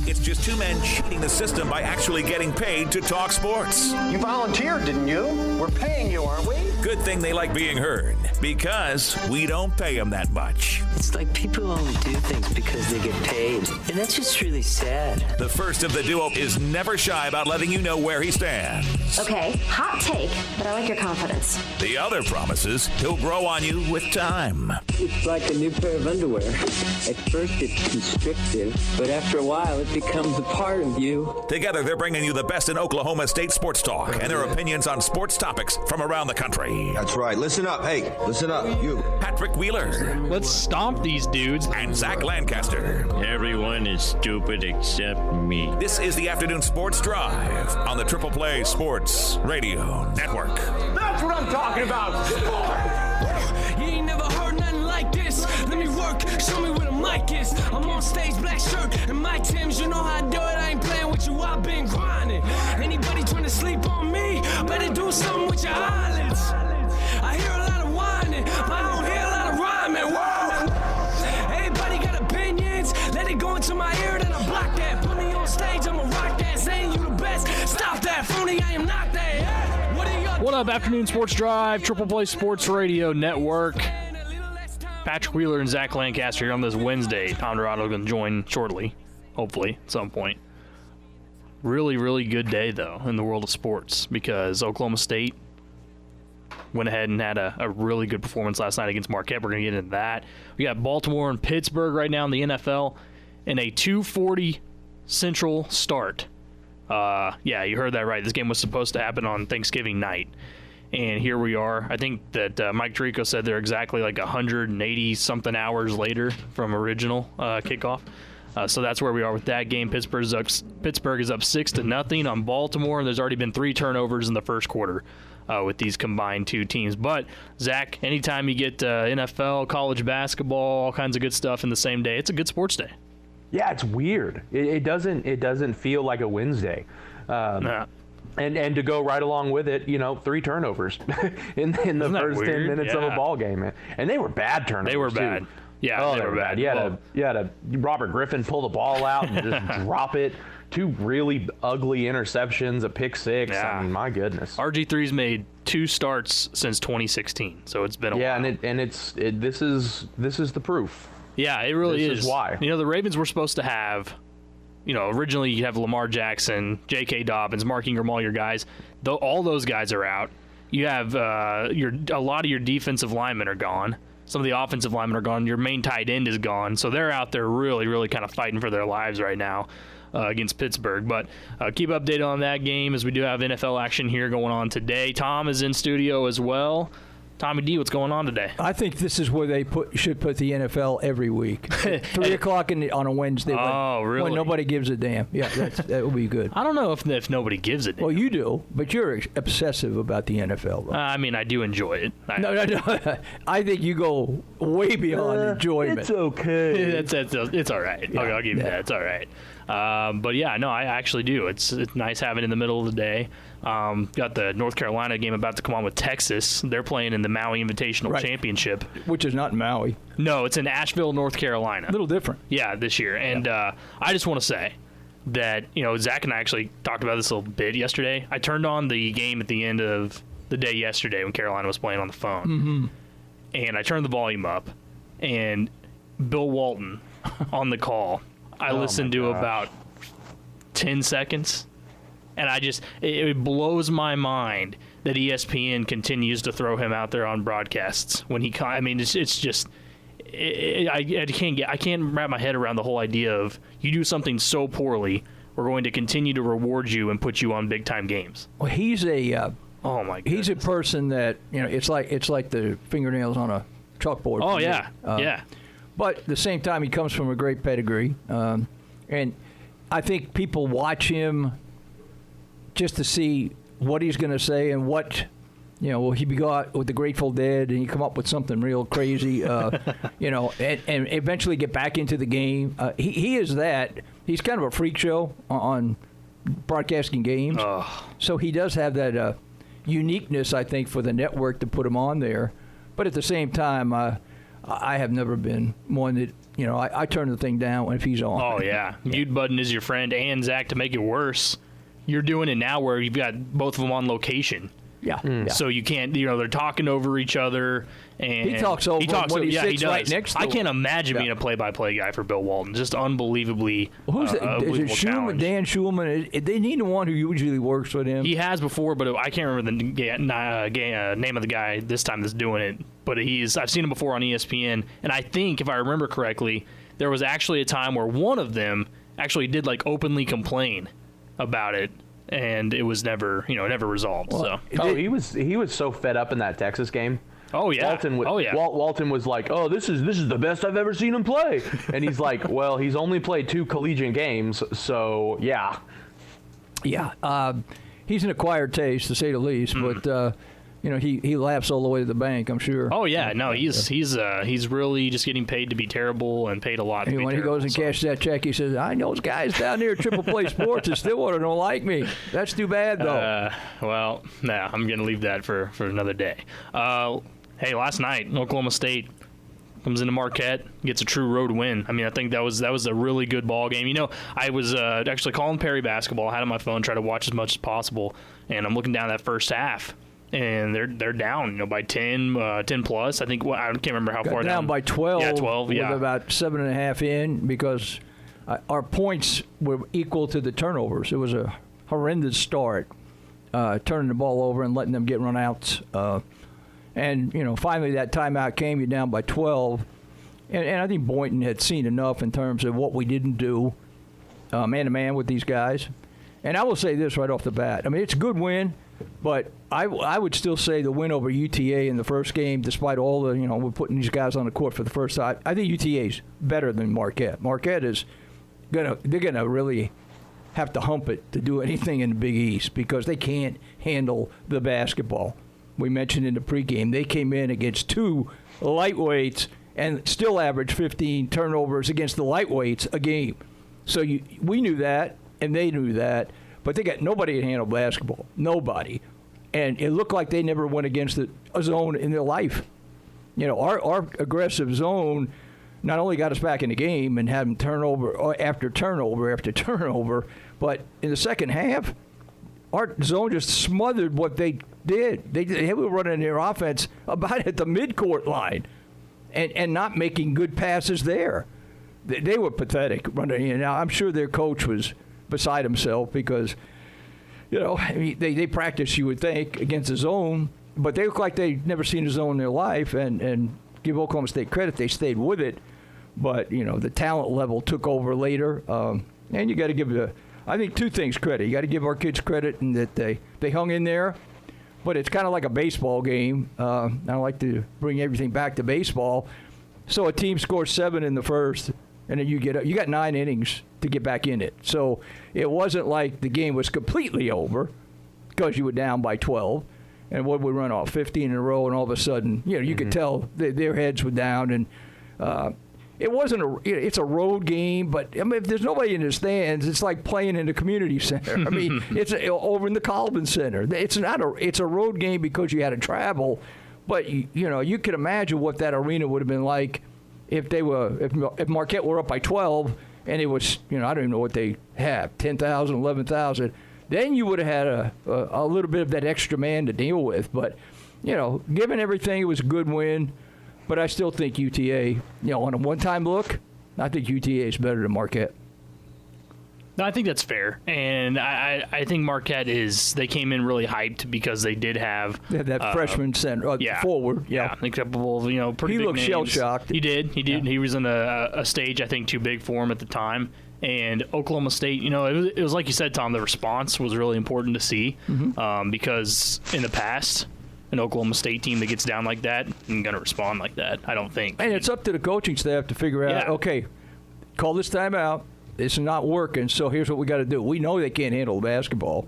It's just two men cheating the system by actually getting paid to talk sports. You volunteered, didn't you? We're paying you, aren't we? Good thing they like being heard, because we don't pay them that much. It's like people only do things because they get paid, and that's just really sad. The first of the duo is never shy about letting you know where he stands. Okay, hot take, but I like your confidence. The other promises he'll grow on you with time. It's like a new pair of underwear. At first it's constrictive, but after a while it becomes a part of you. Together, they're bringing you the best in Oklahoma State sports talk and their opinions on sports topics from around the country. That's right. Listen up. Hey, listen up. You. Patrick Wheeler. Let's stomp these dudes. And Zach Lancaster. Everyone is stupid except me. This is the Afternoon Sports Drive on the Triple Play Sports Radio Network. That's what I'm talking about. Sport! You ain't never heard nothing like this. Let me work. Show me where the mic is. I'm on stage, black shirt and my Timbs. You know how I do it. I ain't playing with you. I've been grinding. Anybody trying to sleep on me, better do something with your eyelids. I hear a lot of whining, but I don't hear a lot of rhyming. Whoa! Everybody got opinions. Let it go into my ear, then I block that. Put me on stage, I'ma rock that. Saying you the best. Stop that, phony. I am not that. What up, Afternoon Sports Drive, Triple Play Sports Radio Network. Patrick Wheeler and Zach Lancaster here on this Wednesday. Tom Dorado going to join shortly, hopefully, at some point. Really, really good day, though, in the world of sports, because Oklahoma State went ahead and had a really good performance last night against Marquette. We're going to get into that. We got Baltimore and Pittsburgh right now in the NFL in a 2:40 Central start. Yeah, you heard that right. This game was supposed to happen on Thanksgiving night. And here we are. I think that Mike Tirico said they're exactly like 180-something hours later from original kickoff. So that's where we are with that game. Pittsburgh is up 6-0 on Baltimore. There's already been 3 turnovers in the first quarter with these combined two teams. But, Zach, anytime you get NFL, college basketball, all kinds of good stuff in the same day, it's a good sports day. Yeah, it's weird. It doesn't feel like a Wednesday. And to go right along with it, 3 turnovers in the first 10 minutes of a ball game. And they were bad turnovers. They were bad. Too. Yeah, they were bad. You had a Robert Griffin pull the ball out and just drop it. 2 really ugly interceptions, a pick 6. Yeah. I mean, my goodness. RG3's made 2 starts since 2016, so it's been a while. Yeah, this is the proof. Yeah, it really is. This is why. The Ravens were supposed to have, originally you have Lamar Jackson, J.K. Dobbins, Mark Ingram, all your guys. All those guys are out. You have a lot of your defensive linemen are gone. Some of the offensive linemen are gone. Your main tight end is gone. So they're out there really, really kind of fighting for their lives right now against Pittsburgh. But keep updated on that game, as we do have NFL action here going on today. Tom is in studio as well. Tommy D, what's going on today? I think this is where they should put the NFL every week. 3 o'clock on a Wednesday. Really? When nobody gives a damn. Yeah, that would be good. I don't know if nobody gives a damn. Well, you do, but you're obsessive about the NFL. I do enjoy it. No. I think you go way beyond enjoyment. It's okay. It's all right. Yeah. I'll give you that. It's all right. But yeah, no, I actually do. It's nice having it in the middle of the day. Got the North Carolina game about to come on with Texas. They're playing in the Maui Invitational Championship. Which is not in Maui. No, it's in Asheville, North Carolina. A little different. Yeah, this year. And I just want to say that, Zach and I actually talked about this a little bit yesterday. I turned on the game at the end of the day yesterday when Carolina was playing on the phone. Mm-hmm. And I turned the volume up. And Bill Walton on the call, I listened to about 10 seconds. And it blows my mind that ESPN continues to throw him out there on broadcasts when he. It's just, I can't wrap my head around the whole idea of you do something so poorly, we're going to continue to reward you and put you on big time games. Well, he's a. Oh my goodness. He's a person that it's like the fingernails on a chalkboard. Oh yeah, yeah. But at the same time, he comes from a great pedigree, and I think people watch him just to see what he's going to say and what, will he go out with the Grateful Dead and he come up with something real crazy, and eventually get back into the game. He is that. He's kind of a freak show on broadcasting games. So he does have that uniqueness, I think, for the network to put him on there. But at the same time, I have never been one that I turn the thing down if he's on. Oh, yeah. Mute button is your friend. And, Zach, to make it worse, you're doing it now where you've got both of them on location. Yeah. So you can't, they're talking over each other. And he talks over when he sits right next to him. I can't imagine being a play-by-play guy for Bill Walton. Just unbelievably. Who's is it Schulman, Dan Schulman? They need the one who usually works with him. He has before, but I can't remember the name of the guy this time that's doing it. But I've seen him before on ESPN, and I think, if I remember correctly, there was actually a time where one of them actually did openly complain about it. And it was never resolved. Well, he was so fed up in that Texas game. Oh yeah. Walton was like, "Oh, this is the best I've ever seen him play," and he's like, "Well, he's only played 2 collegiate games, so yeah." Yeah, he's an acquired taste to say the least, but. He laughs all the way to the bank, I'm sure. Oh yeah, no, he's really just getting paid to be terrible and paid a lot. When he goes and cashes that check, he says, "I know those guys down there at Triple Play Sports and Stillwater don't like me. That's too bad, though." Well, I'm gonna leave that for another day. Hey, last night Oklahoma State comes into Marquette, gets a true road win. I mean, I think that was a really good ball game. I was actually calling Perry basketball. I had it on my phone, try to watch as much as possible, and I'm looking down that first half. And they're down, by 10 plus. I think I can't remember how far down. Down by 12. Yeah, 12. Yeah, with about 7.5 in because our points were equal to the turnovers. It was a horrendous start, turning the ball over and letting them get run outs. And finally that timeout came. You're down by 12, and I think Boynton had seen enough in terms of what we didn't do, man to man with these guys. And I will say this right off the bat. I mean, it's a good win. But I would still say the win over UTA in the first game, despite all the, we're putting these guys on the court for the first time, I think UTA's better than Marquette. Marquette is they're gonna really have to hump it to do anything in the Big East because they can't handle the basketball. We mentioned in the pregame, they came in against 2 lightweights and still averaged 15 turnovers against the lightweights a game. So we knew that, and they knew that. But they got nobody to handle basketball. Nobody. And it looked like they never went against a zone in their life. Our aggressive zone not only got us back in the game and had them turnover after turnover after turnover, but in the second half, our zone just smothered what they did. They were running their offense about at the midcourt line and not making good passes there. They were pathetic running. Now, I'm sure their coach was beside himself because, they practice, you would think, against the zone, but they look like they'd never seen a zone in their life, and give Oklahoma State credit, they stayed with it, but, the talent level took over later, and you got to give I think 2 things credit. You got to give our kids credit in that they hung in there, but it's kind of like a baseball game. I like to bring everything back to baseball. So a team scores 7 in the first, and then you got 9 innings to get back in it. So it wasn't like the game was completely over because you were down by 12. And what we run off 15 in a row, and all of a sudden, you could tell their heads were down. And it wasn't it's a road game, but I mean, if there's nobody in the stands, it's like playing in the community center. I mean, it's over in the Colvin Center. It's a road game because you had to travel, but you could imagine what that arena would have been like if Marquette were up by 12 and it was, I don't even know what they have, 10,000, 11,000, then you would have had a little bit of that extra man to deal with. But, given everything, it was a good win. But I still think UTA, on a one-time look, I think UTA is better than Marquette. No, I think that's fair, and I think Marquette they came in really hyped because they did have that freshman center forward. Yeah, a couple of pretty. He big looked shell shocked. He did. Yeah. He was in a stage I think too big for him at the time. And Oklahoma State, it was like you said, Tom. The response was really important to see because in the past, an Oklahoma State team that gets down like that isn't going to respond like that. I don't think. And it's up to the coaching staff to figure out. Okay, call this timeout. It's not working, so here's what we got to do. We know they can't handle basketball,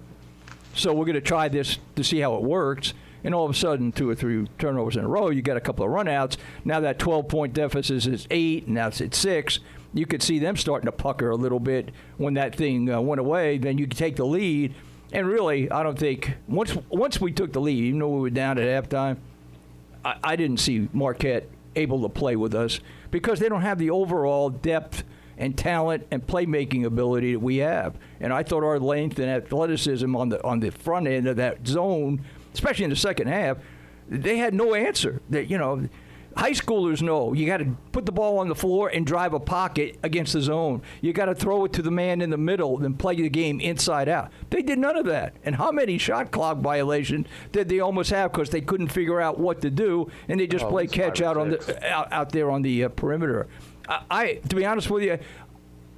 so we're going to try this to see how it works. And all of a sudden, 2 or 3 turnovers in a row, you got a couple of runouts. Now that 12-point deficit is 8, and now it's at 6. You could see them starting to pucker a little bit when that thing went away. Then you could take the lead. And really, I don't think once we took the lead, even though we were down at halftime, I didn't see Marquette able to play with us because they don't have the overall depth and talent and playmaking ability that we have. And I thought our length and athleticism on the front end of that zone, especially in the second half, they had no answer. That, you know, high schoolers know you got to put the ball on the floor and drive a pocket against the zone. You got to throw it to the man in the middle and play the game inside out. They did none of that. And how many shot clock violations did they almost have because they couldn't figure out what to do and they just play catch out there on the perimeter. To be honest with you,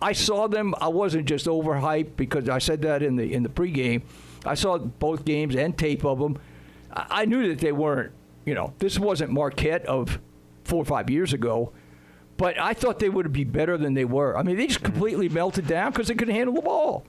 I saw them. I wasn't just overhyped because I said that in the pregame. I saw both games and tape of them. I knew that they weren't. You know, this wasn't Marquette of 4 or 5 years ago, but I thought they would be better than they were. I mean, they just completely melted down because they couldn't handle the ball.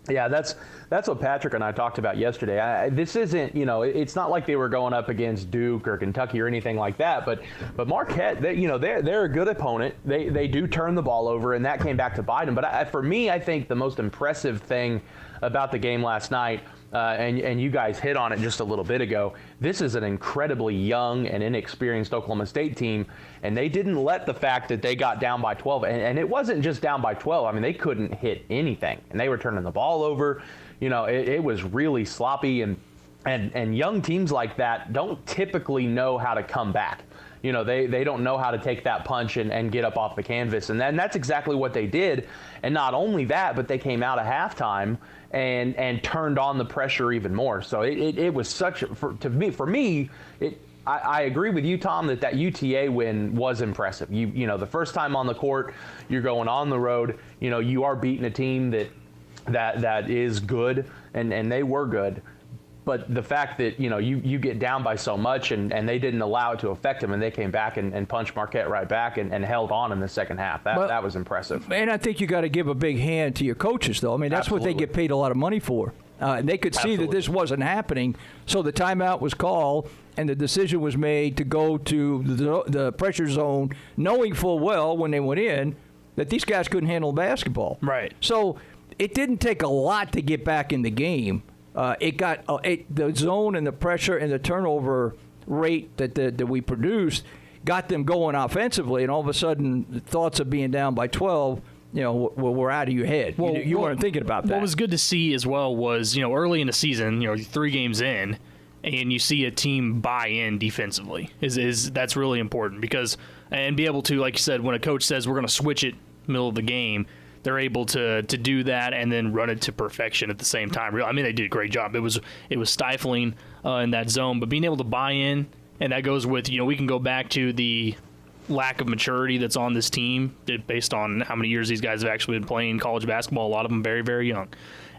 Yeah, that's what Patrick and I talked about yesterday. This isn't, you know, it's not like they were going up against Duke or Kentucky or anything like that. But Marquette, they're a good opponent. They do turn the ball over, and that came back to bite them. But for me, I think the most impressive thing about the game last night, and you guys hit on it just a little bit ago, this is an incredibly young and inexperienced Oklahoma State team, and they didn't let the fact that they got down by 12, and it wasn't just down by 12. I mean, they couldn't hit anything, and they were turning the ball over. You know, it was really sloppy, and young teams like that don't typically know how to come back. You know, they don't know how to take that punch and get up off the canvas, and that's exactly what they did. And not only that, but they came out at halftime and turned on the pressure even more. So it was such for me. I agree with you, Tom, that UTA win was impressive. You know, the first time on the court, you're going on the road. You know, you are beating a team that is good, and they were good. But the fact that, you know, you get down by so much and they didn't allow it to affect them, and they came back and punched Marquette right back and held on in the second half. That was impressive. And I think you got to give a big hand to your coaches, though. I mean, that's Absolutely. What they get paid a lot of money for. And they could see Absolutely. That this wasn't happening. So the timeout was called and the decision was made to go to the pressure zone, knowing full well when they went in that these guys couldn't handle basketball. Right. So it didn't take a lot to get back in the game. The zone and the pressure and the turnover rate that we produced got them going offensively, and all of a sudden, the thoughts of being down by 12, you know, were out of your head. Well, you weren't thinking about that. What was good to see as well was, you know, early in the season, you know, 3 games in, and you see a team buy in defensively. That's really important because, and be able to, like you said, when a coach says we're going to switch it middle of the game, they're able to do that and then run it to perfection at the same time. I mean, they did a great job. It was stifling in that zone, but being able to buy in, and that goes with, you know, we can go back to the lack of maturity that's on this team based on how many years these guys have actually been playing college basketball, a lot of them very, very young.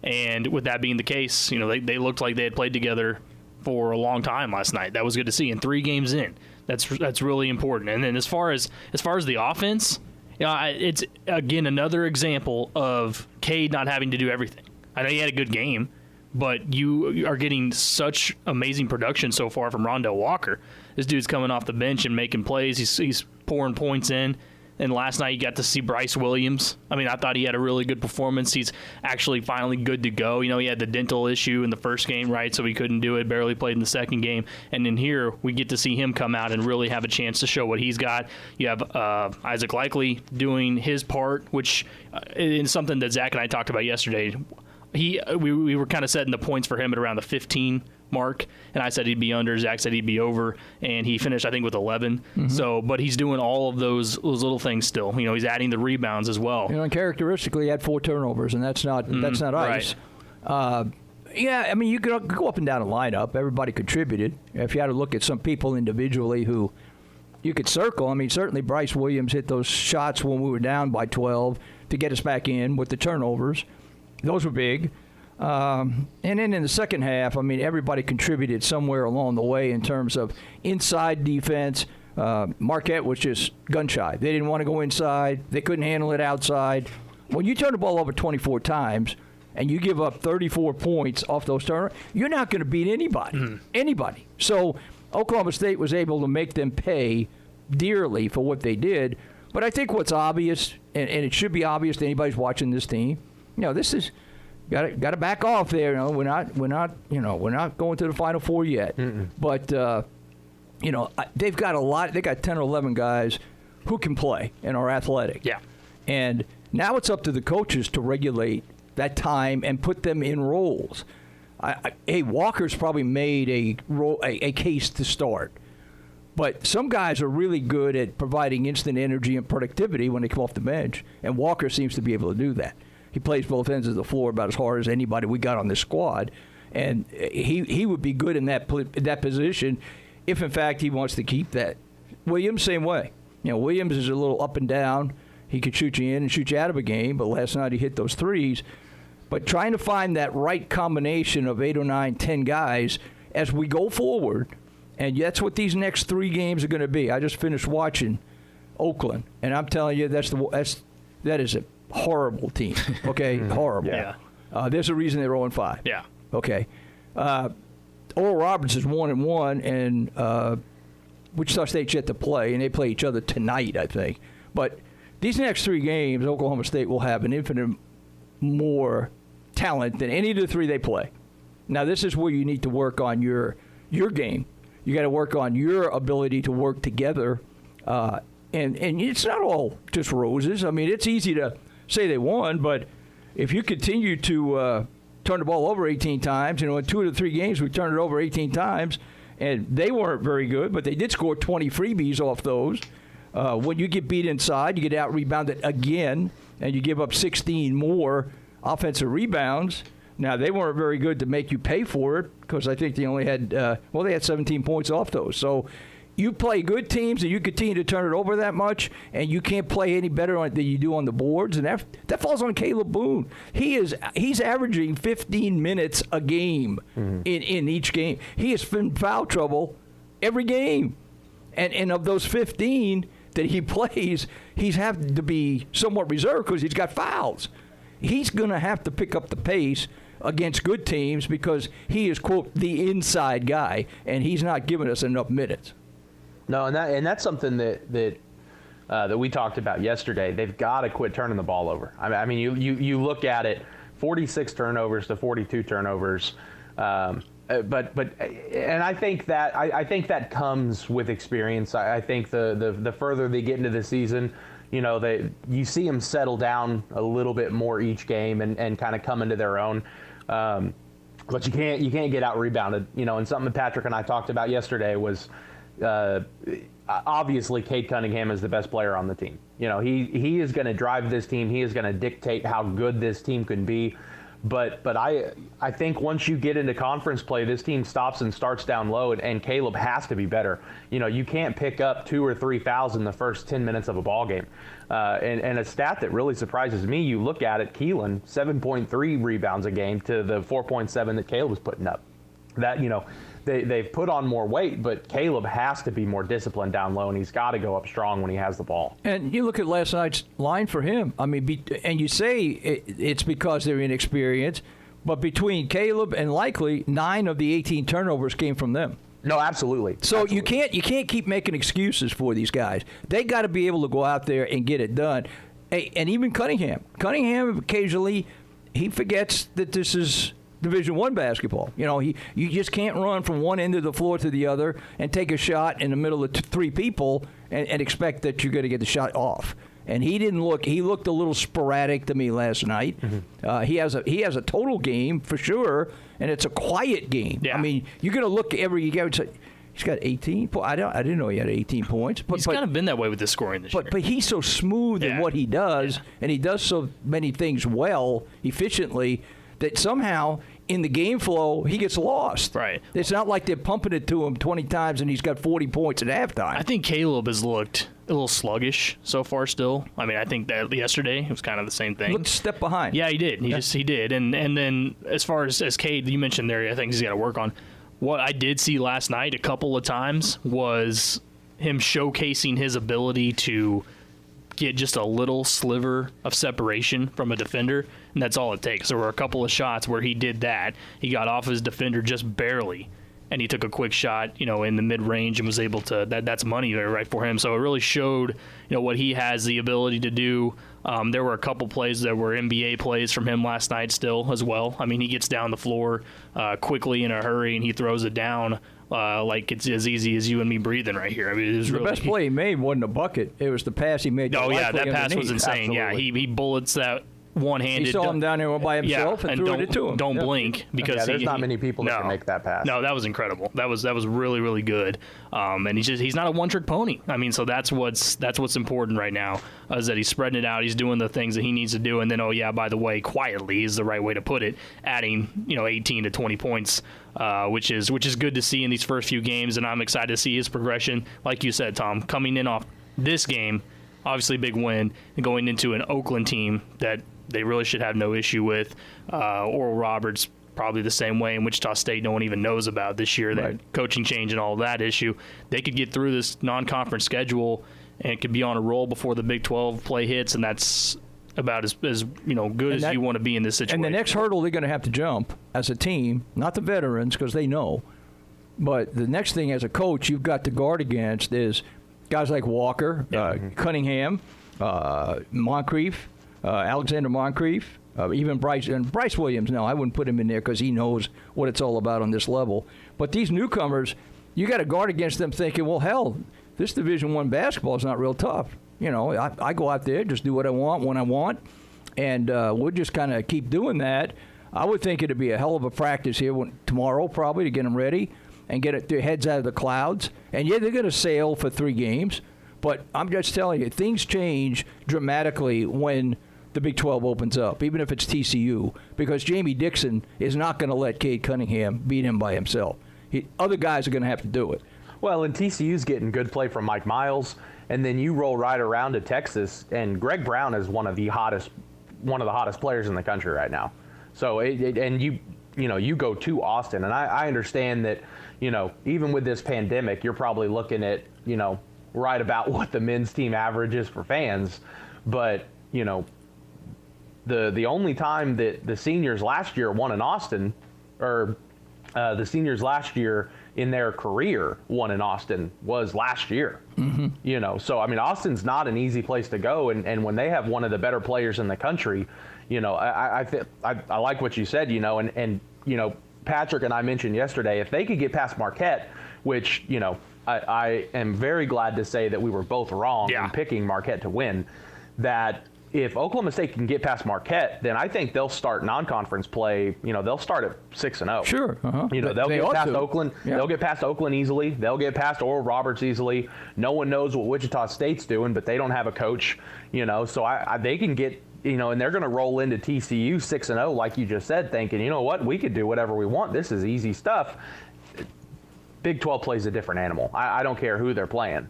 And with that being the case, you know, they looked like they had played together for a long time last night. That was good to see. And 3 games in, that's really important. And then as far as the offense, you know, it's, again, another example of Cade not having to do everything. I know he had a good game, but you are getting such amazing production so far from Rondell Walker. This dude's coming off the bench and making plays. He's pouring points in. And last night you got to see Bryce Williams. I mean, I thought he had a really good performance. He's actually finally good to go. You know, he had the dental issue in the first game, right, so he couldn't do it, barely played in the second game. And then here we get to see him come out and really have a chance to show what he's got. You have Isaac Likely doing his part, which is something that Zach and I talked about yesterday. We were kind of setting the points for him at around the 15 mark, and I said he'd be under. Zach said he'd be over, and he finished, I think, with 11. Mm-hmm. So, but he's doing all of those little things still. You know, he's adding the rebounds as well. You know, and characteristically, he had 4 turnovers, and that's not ice. Right. Yeah, I mean, you could go up and down a lineup. Everybody contributed. If you had to look at some people individually who you could circle, I mean, certainly Bryce Williams hit those shots when we were down by 12 to get us back in with the turnovers. Those were big. And then in the second half, I mean, everybody contributed somewhere along the way in terms of inside defense. Marquette was just gun shy. They didn't want to go inside. They couldn't handle it outside. When you turn the ball over 24 times and you give up 34 points off those turnovers, you're not going to beat anybody. Mm-hmm. Anybody. So Oklahoma State was able to make them pay dearly for what they did. But I think what's obvious, and it should be obvious to anybody who's watching this team, you know, this is got to back off there. You know, we're not going to the Final Four yet. Mm-mm. But they've got a lot. They got 10 or 11 guys who can play and are athletic. Yeah. And now it's up to the coaches to regulate that time and put them in roles. Walker's probably made a case to start. But some guys are really good at providing instant energy and productivity when they come off the bench, and Walker seems to be able to do that. He plays both ends of the floor about as hard as anybody we got on this squad, and he would be good in that position if, in fact, he wants to keep that. Williams, same way. Williams is a little up and down. He could shoot you in and shoot you out of a game, but last night he hit those threes. But trying to find that right combination of 8 or 9, 10 guys as we go forward, and that's what these next 3 games are going to be. I just finished watching Oakland, and I'm telling you that is a horrible team. Okay, horrible. Yeah. There's a reason they're 0-5. Yeah. Okay. Oral Roberts is 1-1, and Wichita State's yet to play, and they play each other tonight, I think. But these next 3 games, Oklahoma State will have an infinite more talent than any of the 3 they play. Now, this is where you need to work on your game. You got to work on your ability to work together, and it's not all just roses. I mean, it's easy to say they won, but if you continue to turn the ball over 18 times, in 2 of the 3 games we turned it over 18 times, and they weren't very good, but they did score 20 freebies off those. When you get beat inside, you get out-rebounded again, and you give up 16 more offensive rebounds. Now, they weren't very good to make you pay for it because I think they only had, they had 17 points off those. So you play good teams and you continue to turn it over that much, and you can't play any better than you do on the boards, and that falls on Caleb Boone. He's averaging 15 minutes a game in each game. He has been in foul trouble every game. And of those 15 that he plays, he's having to be somewhat reserved because he's got fouls. He's going to have to pick up the pace against good teams because he is, quote, the inside guy, and he's not giving us enough minutes. No, and that's something that we talked about yesterday. They've got to quit turning the ball over. I mean, you look at it, 46 turnovers to 42 turnovers. But I think that comes with experience. I think the further they get into the season, you see them settle down a little bit more each game and kind of come into their own. But you can't get out rebounded. And something that Patrick and I talked about yesterday was obviously Cade Cunningham is the best player on the team. He is going to drive this team. He is going to dictate how good this team can be. But I think once you get into conference play, this team stops and starts down low, and Caleb has to be better. You can't pick up 2 or 3 fouls in the first 10 minutes of a ball game. And a stat that really surprises me, you look at it, Keelan, 7.3 rebounds a game to the 4.7 that Caleb was putting up. That, they've put on more weight, but Caleb has to be more disciplined down low, and he's got to go up strong when he has the ball. And you look at last night's line for him. I mean, and you say it's because they're inexperienced, but between Caleb and likely 9 of the 18 turnovers came from them. No, absolutely. So absolutely. you can't keep making excuses for these guys. They got to be able to go out there and get it done. And even Cunningham occasionally he forgets that this is Division I basketball. You just can't run from one end of the floor to the other and take a shot in the middle of 3 people and expect that you're going to get the shot off. And he looked a little sporadic to me last night. Mm-hmm. He has a total game for sure, and it's a quiet game. Yeah. I mean, you're going to look every game and say, he's got 18 points. I didn't know he had 18 points. But he's kind of been that way with his scoring this year. But he's so smooth in what he does, and he does so many things well, efficiently, that somehow in the game flow, he gets lost. Right. It's not like they're pumping it to him 20 times and he's got 40 points at halftime. I think Caleb has looked a little sluggish so far still. I mean, I think that yesterday it was kind of the same thing. Looked a step behind. Yeah, he did. He did. And then as far as Cade, you mentioned there, I think he's got to work on. What I did see last night a couple of times was him showcasing his ability to get just a little sliver of separation from a defender, and that's all it takes. There were a couple of shots where he did that. He got off his defender just barely, and he took a quick shot, in the mid-range and was able to. That's money there right for him. So it really showed, what he has the ability to do. There were a couple plays that were NBA plays from him last night still as well. I mean, he gets down the floor quickly in a hurry, and he throws it down like it's as easy as you and me breathing right here. I mean, it was the really, best play he made wasn't a bucket. It was the pass he made. Oh yeah, that pass was insane. Absolutely. Yeah, he bullets that one-handed. He saw him down there by himself and threw it to him. Don't blink because there's not many people that can make that pass. No, that was incredible. That was really, really good. And he's not a one-trick pony. I mean, so that's what's important right now is that he's spreading it out. He's doing the things that he needs to do, and then by the way, quietly is the right way to put it. Adding 18 to 20 points, which is good to see in these first few games, and I'm excited to see his progression. Like you said, Tom, coming in off this game, obviously a big win, and going into an Oakland team that they really should have no issue with. Oral Roberts probably the same way, in Wichita State no one even knows about this year, that coaching change and all that issue. They could get through this non-conference schedule and could be on a roll before the Big 12 play hits, and that's about as good as you want to be in this situation. And the next hurdle they're going to have to jump as a team, not the veterans because they know, but the next thing as a coach you've got to guard against is guys like Walker, Cunningham, Moncrief, Alexander Moncrief, even Bryce Williams. No, I wouldn't put him in there because he knows what it's all about on this level. But these newcomers, you got to guard against them thinking, well, hell, this Division I basketball is not real tough. I go out there, just do what I want when I want, and we'll just kind of keep doing that. I would think it'd be a hell of a practice here tomorrow probably to get them ready and get their heads out of the clouds. And, they're going to sail for 3 games. But I'm just telling you, things change dramatically when the Big 12 opens up, even if it's TCU, because Jamie Dixon is not going to let Cade Cunningham beat him by himself. Other guys are going to have to do it. Well, and TCU's getting good play from Mike Miles, and then you roll right around to Texas, and Greg Brown is one of the hottest players in the country right now. So, you go to Austin, and I understand that, even with this pandemic, you're probably looking at, right about what the men's team average is for fans, but, the only time that the seniors last year won in Austin, or the seniors last year in their career won in Austin was last year. Mm-hmm. So I mean, Austin's not an easy place to go, and when they have one of the better players in the country, I like what you said, and Patrick and I mentioned yesterday, if they could get past Marquette, which I am very glad to say that we were both wrong in picking Marquette to win, that if Oklahoma State can get past Marquette, then I think they'll start non-conference play. They'll start at 6-0. Sure. Uh-huh. They'll get past Oakland. Yeah. They'll get past Oakland easily. They'll get past Oral Roberts easily. No one knows what Wichita State's doing, but they don't have a coach. So they can get. And they're going to roll into TCU 6-0, like you just said, thinking, you know what, we could do whatever we want. This is easy stuff. Big 12 plays a different animal. I don't care who they're playing.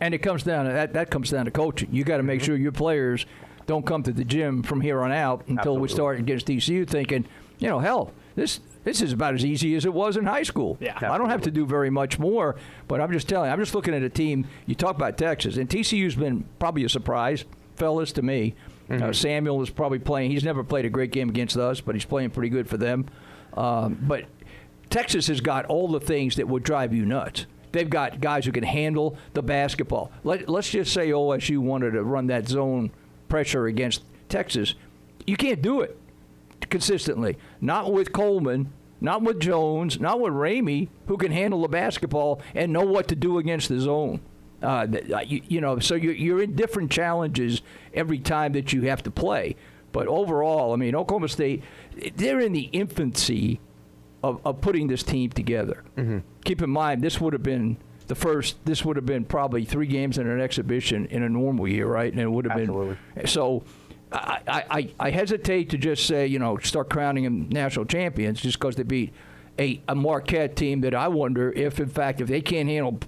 And it comes down to that comes down to coaching. You got to make sure your players don't come to the gym from here on out until we start against TCU thinking, hell, this is about as easy as it was in high school. Yeah, I don't have to do very much more, but I'm just telling you, I'm just looking at a team. You talk about Texas, and TCU's been probably a surprise, fellas, to me. Mm-hmm. Samuel is probably playing. He's never played a great game against us, but he's playing pretty good for them. But Texas has got all the things that would drive you nuts. They've got guys who can handle the basketball. Let's just say OSU wanted to run that zone pressure against Texas. You can't do it consistently. Not with Coleman, not with Jones, not with Ramey, who can handle the basketball and know what to do against the zone. So you're in different challenges every time that you have to play. But overall, I mean, Oklahoma State, they're in the infancy of putting this team together. Mm-hmm. Keep in mind, this would have been probably 3 games in an exhibition in a normal year, right? And it would have been. So I hesitate to just say, start crowning them national champions just because they beat a Marquette team that I wonder if, in fact, if they can't handle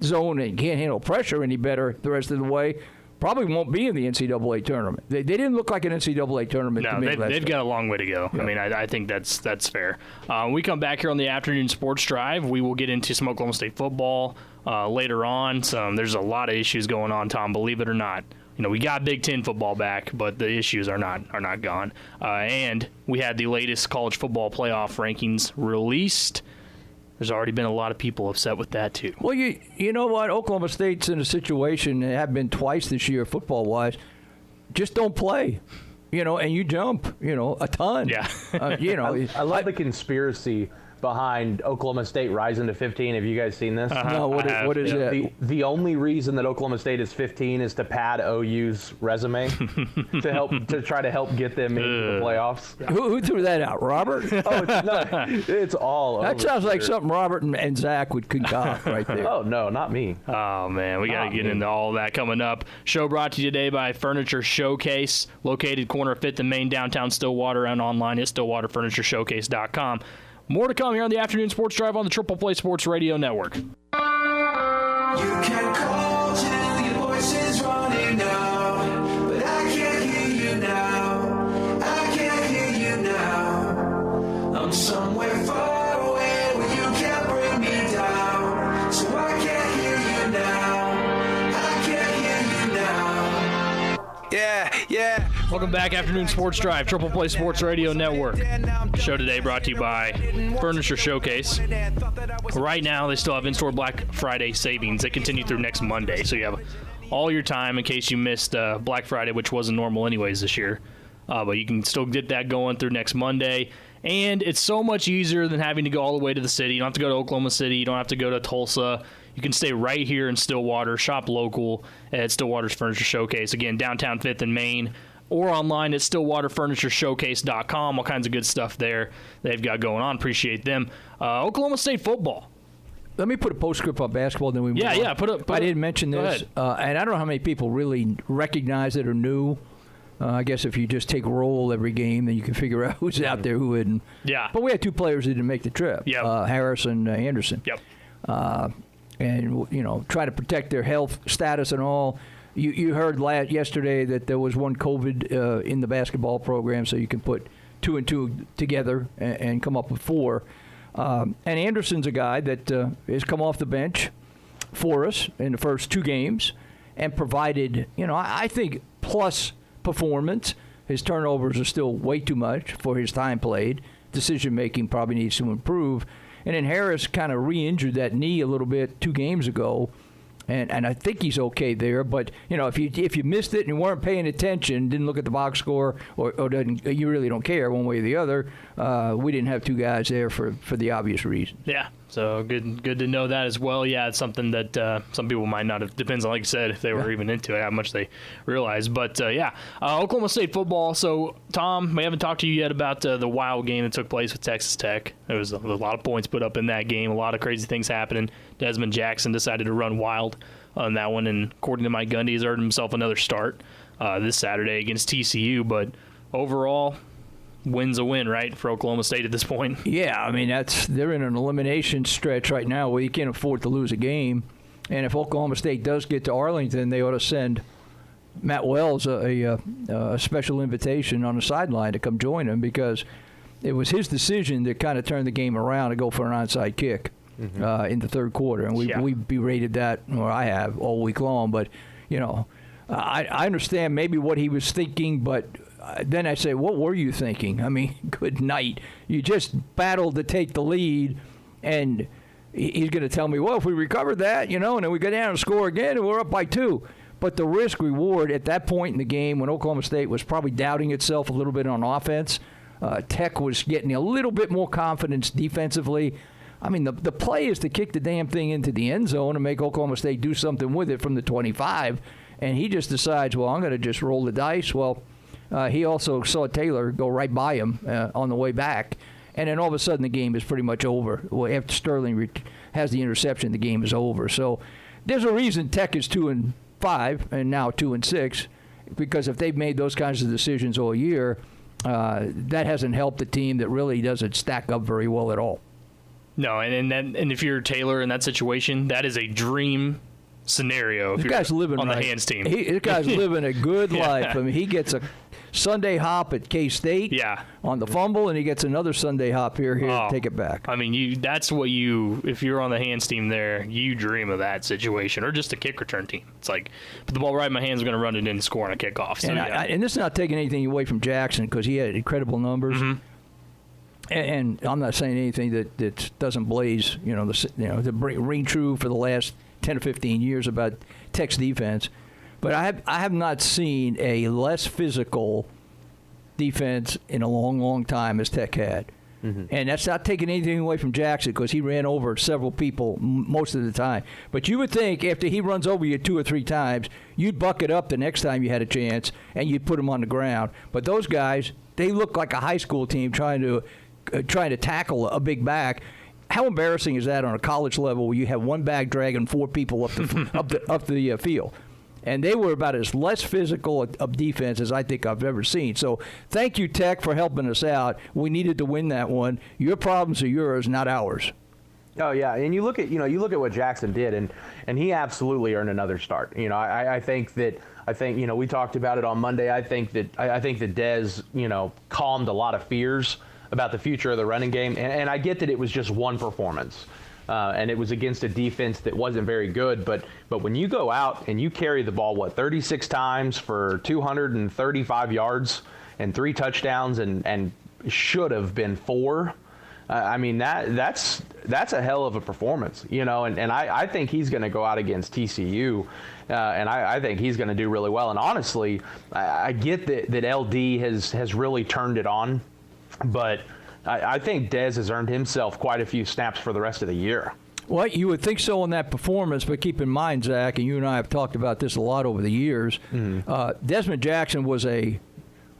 zone and can't handle pressure any better the rest of the way, probably won't be in the NCAA tournament. They didn't look like an NCAA tournament to me. They've got a long way to go. Yeah. I mean, I think that's fair. When we come back here on the afternoon sports drive, we will get into some Oklahoma State football later on. There's a lot of issues going on, Tom, believe it or not. We got Big Ten football back, but the issues are not gone. And we had the latest college football playoff rankings released. There's already been a lot of people upset with that, too. Well, you know what? Oklahoma State's in a situation, and have been twice this year football-wise, just don't play, and you jump, a ton. Yeah. I love the conspiracy behind Oklahoma State rising to 15. Have you guys seen this? No, what is that? The only reason that Oklahoma State is 15 is to pad OU's resume to try to help get them into the playoffs. Who threw that out? Robert? It's all that over sounds like Twitter. something Robert and Zach would concoct right there. Oh, no, not me. Oh, man, we got to get into all that coming up. Show brought to you today by Furniture Showcase, located corner of 5th and Main, downtown Stillwater, and online at stillwaterfurnituresshowcase.com. More to come here on the Afternoon Sports Drive on the Triple Play Sports Radio Network. You can call till your voice is running out, but I can't hear you now. I can't hear you now. I'm somewhere far away where you can't bring me down, so I can't hear you now. I can't hear you now. Yeah. Welcome back, Afternoon Sports Drive, Triple Play Sports Radio Network. Show today brought to you by Furniture Showcase. Right now, they still have in-store Black Friday savings. They continue through next Monday, so you have all your time in case you missed Black Friday, which wasn't normal anyways this year. But you can still get that going through next Monday. And it's so much easier than having to go all the way to the city. You don't have to go to Oklahoma City. You don't have to go to Tulsa. You can stay right here in Stillwater, shop local at Stillwater's Furniture Showcase. Again, downtown 5th and Main, or online at stillwaterfurnituresshowcase.com. All kinds of good stuff there they've got going on. Appreciate them. Oklahoma State football. Let me put a postscript on basketball, then we move on. Yeah. I didn't mention this, and I don't know how many people really recognize it or knew. I guess if you just take roll every game, then you can figure out who's out there, who isn't. Yeah. But we had two players that didn't make the trip. Yep. Harris and Anderson. Yep. And try to protect their health status and all. You heard yesterday that there was one COVID in the basketball program, so you can put 2 and 2 together and come up with 4. And Anderson's a guy that has come off the bench for us in the first 2 games and provided, I think, plus performance. His turnovers are still way too much for his time played. Decision-making probably needs to improve. And then Harris kind of re-injured that knee a little bit 2 games ago. And I think he's okay there, but if you missed it and you weren't paying attention, didn't look at the box score, or you really don't care one way or the other. We didn't have 2 guys there for the obvious reason. Yeah, so good to know that as well. Yeah, it's something that some people might not have. Depends on, like you said, if they were even into it, how much they realize. But Oklahoma State football. So Tom, we haven't talked to you yet about the wild game that took place with Texas Tech. There was a lot of points put up in that game, a lot of crazy things happening. Desmond Jackson decided to run wild on that one, and according to Mike Gundy, he's earned himself another start this Saturday against TCU. But overall, win's a win, right, for Oklahoma State at this point? Yeah, I mean, they're in an elimination stretch right now where you can't afford to lose a game. And if Oklahoma State does get to Arlington, they ought to send Matt Wells a special invitation on the sideline to come join him, because it was his decision that kind of turned the game around to go for an onside kick. In the third quarter, and we berated that, or I have, all week long. But I understand maybe what he was thinking, but then I say, what were you thinking? I mean, good night. You just battled to take the lead, and he's going to tell me, well, if we recovered that, and then we go down and score again, and we're up by 2. But the risk reward at that point in the game, when Oklahoma State was probably doubting itself a little bit on offense, Tech was getting a little bit more confidence defensively. I mean, the play is to kick the damn thing into the end zone and make Oklahoma State do something with it from the 25. And he just decides, well, I'm going to just roll the dice. Well, he also saw Taylor go right by him on the way back. And then all of a sudden the game is pretty much over. Well, after Sterling has the interception, the game is over. So there's a reason Tech is 2-5 and now 2-6, because if they've made those kinds of decisions all year, that hasn't helped the team that really doesn't stack up very well at all. No, and if you're Taylor in that situation, that is a dream scenario. If this guy's living on right. the hands team. This guy's living a good life. I mean, he gets a Sunday hop at K-State on the fumble, and he gets another Sunday hop here to take it back. I mean, that's what if you're on the hands team there, you dream of that situation, or just a kick return team. It's like, put the ball right in my hands, I'm going to run it in and score on a kickoff. So, and this is not taking anything away from Jackson, because he had incredible numbers. Mm-hmm. And I'm not saying anything that doesn't blaze, to ring true for the last 10 or 15 years about Tech's defense. But I have not seen a less physical defense in a long, long time as Tech had. And that's not taking anything away from Jackson because he ran over several people most of the time. But you would think after he runs over you 2 or 3 times, you'd buck it up the next time you had a chance and you'd put him on the ground. But those guys, they look like a high school team trying to tackle a big back. How embarrassing is that on a college level where you have one back dragging 4 people up the field? And they were about as less physical of defense as I think I've ever seen. So thank you, Tech, for helping us out. We needed to win that one. Your problems are yours, not ours. Oh yeah, and you look at what Jackson did, and he absolutely earned another start. I think we talked about it on Monday. I think that Dez calmed a lot of fears about the future of the running game, and I get that it was just one performance. And it was against a defense that wasn't very good. But when you go out and you carry the ball, 36 times for 235 yards and 3 touchdowns and should have been 4, I mean, that's a hell of a performance, and I think he's going to go out against TCU, and I think he's going to do really well. And honestly, I get that LD has really turned it on, but I think Dez has earned himself quite a few snaps for the rest of the year. Well, you would think so in that performance, but keep in mind, Zach, and you and I have talked about this a lot over the years, Desmond Jackson was we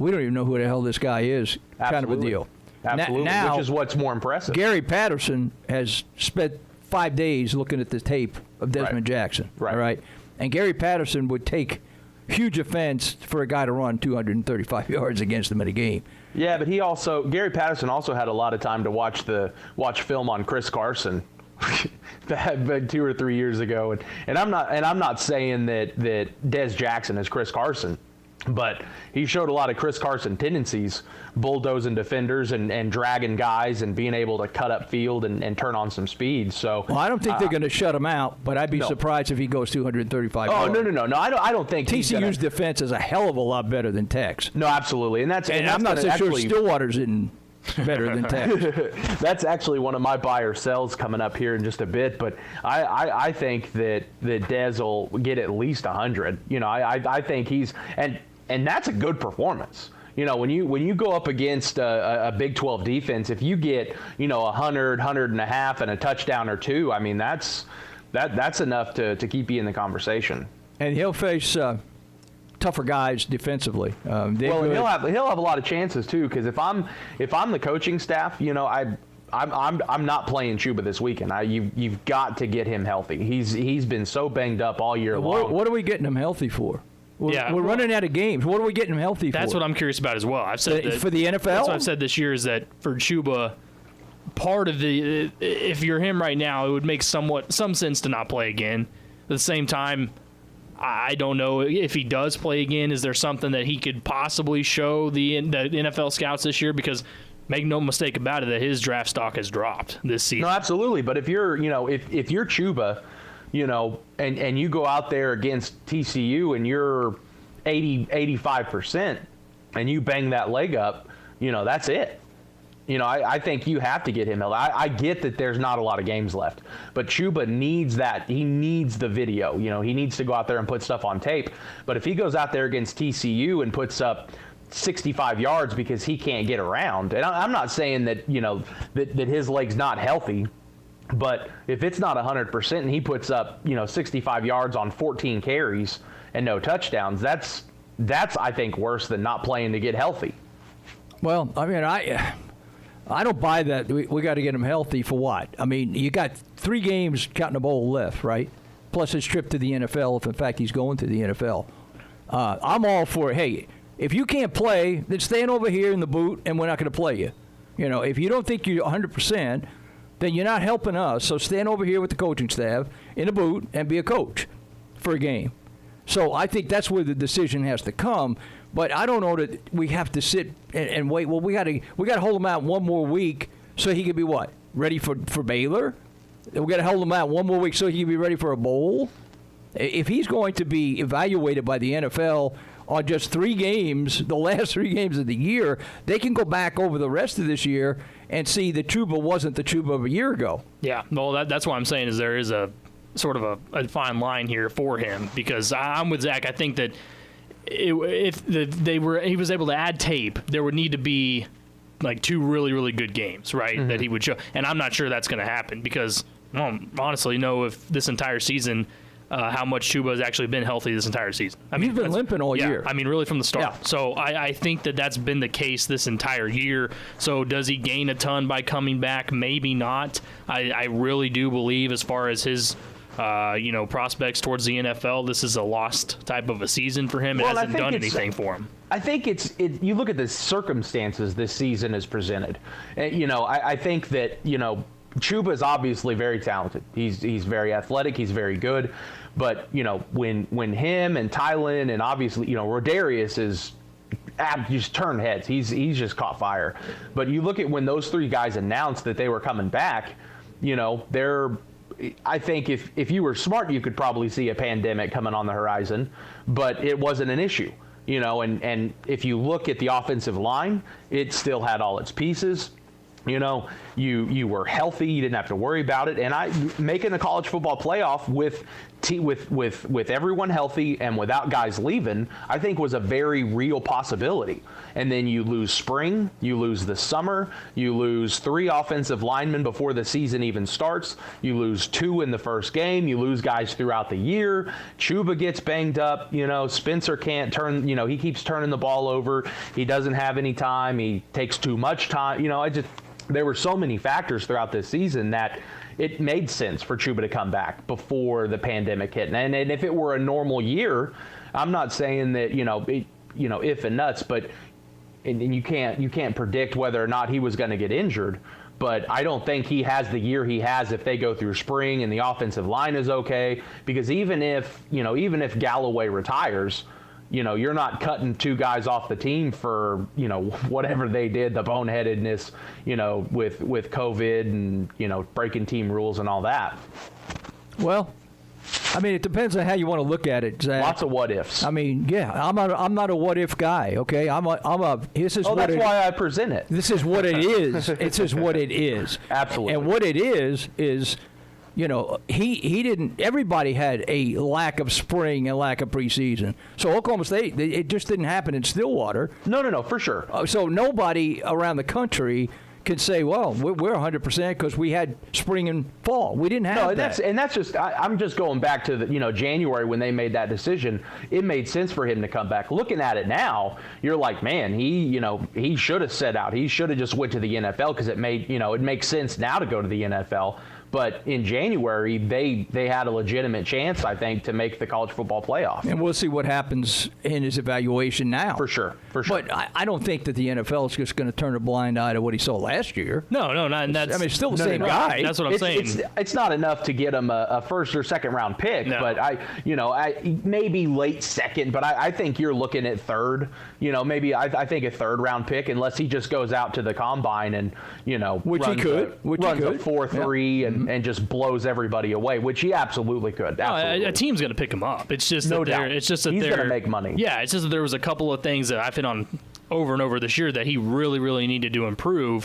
don't even know who the hell this guy is, kind of a deal. Absolutely, now, which is what's more impressive. Gary Patterson has spent 5 days looking at the tape of Desmond Jackson. Right. All right? And Gary Patterson would take huge offense for a guy to run 235 yards against him in a game. Yeah, but Gary Patterson also had a lot of time to watch film on Chris Carson that 2 or 3 years ago, and I'm not saying that Dez Jackson is Chris Carson, but he showed a lot of Chris Carson tendencies, bulldozing defenders and dragging guys and being able to cut up field and turn on some speed. So, well, I don't think they're going to shut him out, but I'd be surprised if he goes 235 yards. No, I don't think TCU's defense is a hell of a lot better than Tech's. No, absolutely, and I'm not so sure Stillwater's in better than Tech's. That's actually one of my buy or sells coming up here in just a bit, but I think that Dez will get at least 100. I think he's and that's a good performance. When you go up against a Big 12 defense, if you get 100, 100 and a half, and a touchdown or 2, I mean that's enough to keep you in the conversation. And he'll face tougher guys defensively. And he'll have a lot of chances too, because if I'm the coaching staff, I'm not playing Chuba this weekend. You've got to get him healthy. He's been so banged up all year long. What are we getting him healthy for? We're running out of games. What are we getting him healthy for? That's what I'm curious about as well. I've said that for the NFL. That's what I've said this year is that for Chuba, part of if you're him right now, it would make some sense to not play again. At the same time, I don't know if he does play again. Is there something that he could possibly show the NFL scouts this year? Because make no mistake about it, that his draft stock has dropped this season. No, absolutely. But if you're if you're Chuba, and you go out there against TCU and you're 85% and you bang that leg up, that's it. I think you have to get him healthy. I get that there's not a lot of games left, but Chuba needs that. He needs the video. He needs to go out there and put stuff on tape. But if he goes out there against TCU and puts up 65 yards because he can't get around, and I'm not saying that, that his leg's not healthy, but if it's not 100% and he puts up, 65 yards on 14 carries and no touchdowns, that's I think worse than not playing to get healthy. Well, I mean, I don't buy that. We got to get him healthy for what? I mean, you got 3 games counting a bowl left, right? Plus his trip to the NFL, if in fact he's going to the NFL. I'm all for it. Hey, if you can't play, then stand over here in the boot and we're not going to play you. If you don't think you're 100%, then you're not helping us. So stand over here with the coaching staff in a boot and be a coach for a game. So I think that's where the decision has to come. But I don't know that we have to sit and wait. Well, we got to hold him out one more week so he could be what? Ready for Baylor? We got to hold him out one more week so he can be ready for a bowl? If he's going to be evaluated by the NFL on just 3 games, the last 3 games of the year, they can go back over the rest of this year and see that Chuba wasn't the Chuba of a year ago. Yeah, well, that's what I'm saying is there is a sort of a fine line here for him, because I'm with Zach. I think that he was able to add tape, there would need to be like 2 really, really good games, right, that he would show. And I'm not sure that's going to happen because I don't honestly know if this entire season how much Chuba has actually been healthy this entire season. I mean, he's been limping all year. I mean, really from the start. Yeah. So I think that's been the case this entire year. So does he gain a ton by coming back? Maybe not. I really do believe as far as his prospects towards the NFL, this is a lost type of a season for him. It hasn't done anything for him. I think you look at the circumstances this season has presented. I think that, Chuba is obviously very talented. He's very athletic. He's very good. But, when him and Tylen and obviously, Rodarius is just turned heads. He's just caught fire. But you look at when those 3 guys announced that they were coming back, I think if you were smart, you could probably see a pandemic coming on the horizon, but it wasn't an issue, and if you look at the offensive line, it still had all its pieces. You were healthy, you didn't have to worry about it, and making the college football playoff with everyone healthy and without guys leaving, I think was a very real possibility. And then you lose spring, you lose the summer, you lose 3 offensive linemen before the season even starts, you lose 2 in the first game, you lose guys throughout the year. Chuba gets banged up, Spencer can't turn, he keeps turning the ball over, he doesn't have any time, he takes too much time, there were so many factors throughout this season that it made sense for Chuba to come back before the pandemic hit. And if it were a normal year, I'm not saying that, if and nuts, but and you can't predict whether or not he was going to get injured. But I don't think he has the year he has if they go through spring and the offensive line is okay. Because even if Galloway retires, you're not cutting 2 guys off the team for, whatever they did, the boneheadedness, with COVID and, breaking team rules and all that. Well, I mean, it depends on how you want to look at it, Zach. Lots of what ifs. I mean, yeah, I'm not a what if guy. Okay, this is. That's why I present it. This is what it is. It's just what it is. Absolutely. And what it is. He didn't. Everybody had a lack of spring and lack of preseason. So Oklahoma State, it just didn't happen in Stillwater. No, for sure. So nobody around the country can say, well, we're 100% because we had spring and fall. We didn't have that. That's just. I'm just going back to the January when they made that decision. It made sense for him to come back. Looking at it now, you're like, man, he should have set out. He should have just went to the NFL because it makes sense now to go to the NFL. But in January, they had a legitimate chance, I think, to make the college football playoff. And we'll see what happens in his evaluation now. For sure. But I don't think that the NFL is just going to turn a blind eye to what he saw last year. No, not. And that's, it's still the same guy. That's what I'm saying. It's not enough to get him a first or second round pick. No. But I maybe late second. But I think you're looking at third. Maybe I think a third round pick, unless he just goes out to the combine and runs a 4.3 and just blows everybody away, which he absolutely could. Absolutely. A team's going to pick him up. It's just no doubt. It's just that he's going to make money. Yeah, it's just that there was a couple of things that I've hit on over and over this year that he really, really needed to improve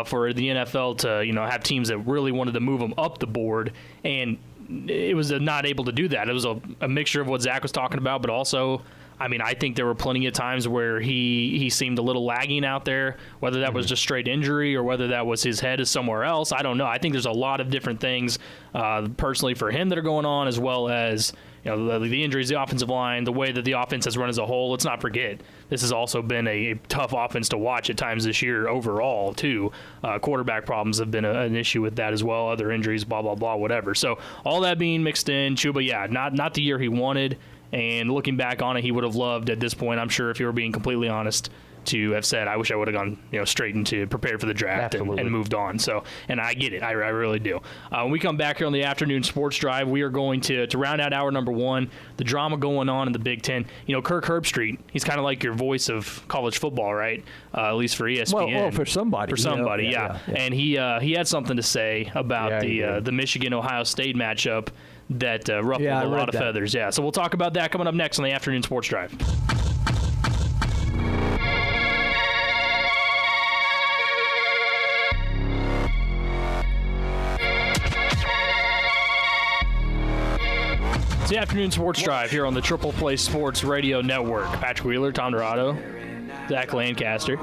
for the NFL to have teams that really wanted to move him up the board, and it was not able to do that. It was a mixture of what Zach was talking about, but also, I mean, I think there were plenty of times where he seemed a little lagging out there, whether that was just straight injury or whether that was his head is somewhere else. I don't know. I think there's a lot of different things personally for him that are going on, as well as the injuries, the offensive line, the way that the offense has run as a whole. Let's not forget, this has also been a tough offense to watch at times this year overall, too. Quarterback problems have been an issue with that as well, other injuries, blah, blah, blah, whatever. So all that being mixed in, Chuba, yeah, not the year he wanted. And looking back on it, he would have loved at this point, I'm sure, if you were being completely honest, to have said, I wish I would have gone straight into prepared for the draft and moved on. So, and I get it. I really do. When we come back here on the afternoon sports drive, we are going to round out hour number 1, the drama going on in the Big Ten. Kirk Herbstreit, he's kind of like your voice of college football, right? At least for ESPN. Well, for somebody. For somebody, yeah. And he had something to say about the Michigan-Ohio State matchup that ruffled a lot of feathers. Yeah, so we'll talk about that coming up next on the afternoon sports drive. It's the afternoon sports drive here on the Triple Play Sports Radio Network. Patrick Wheeler, Tom Dorado, Zach Lancaster.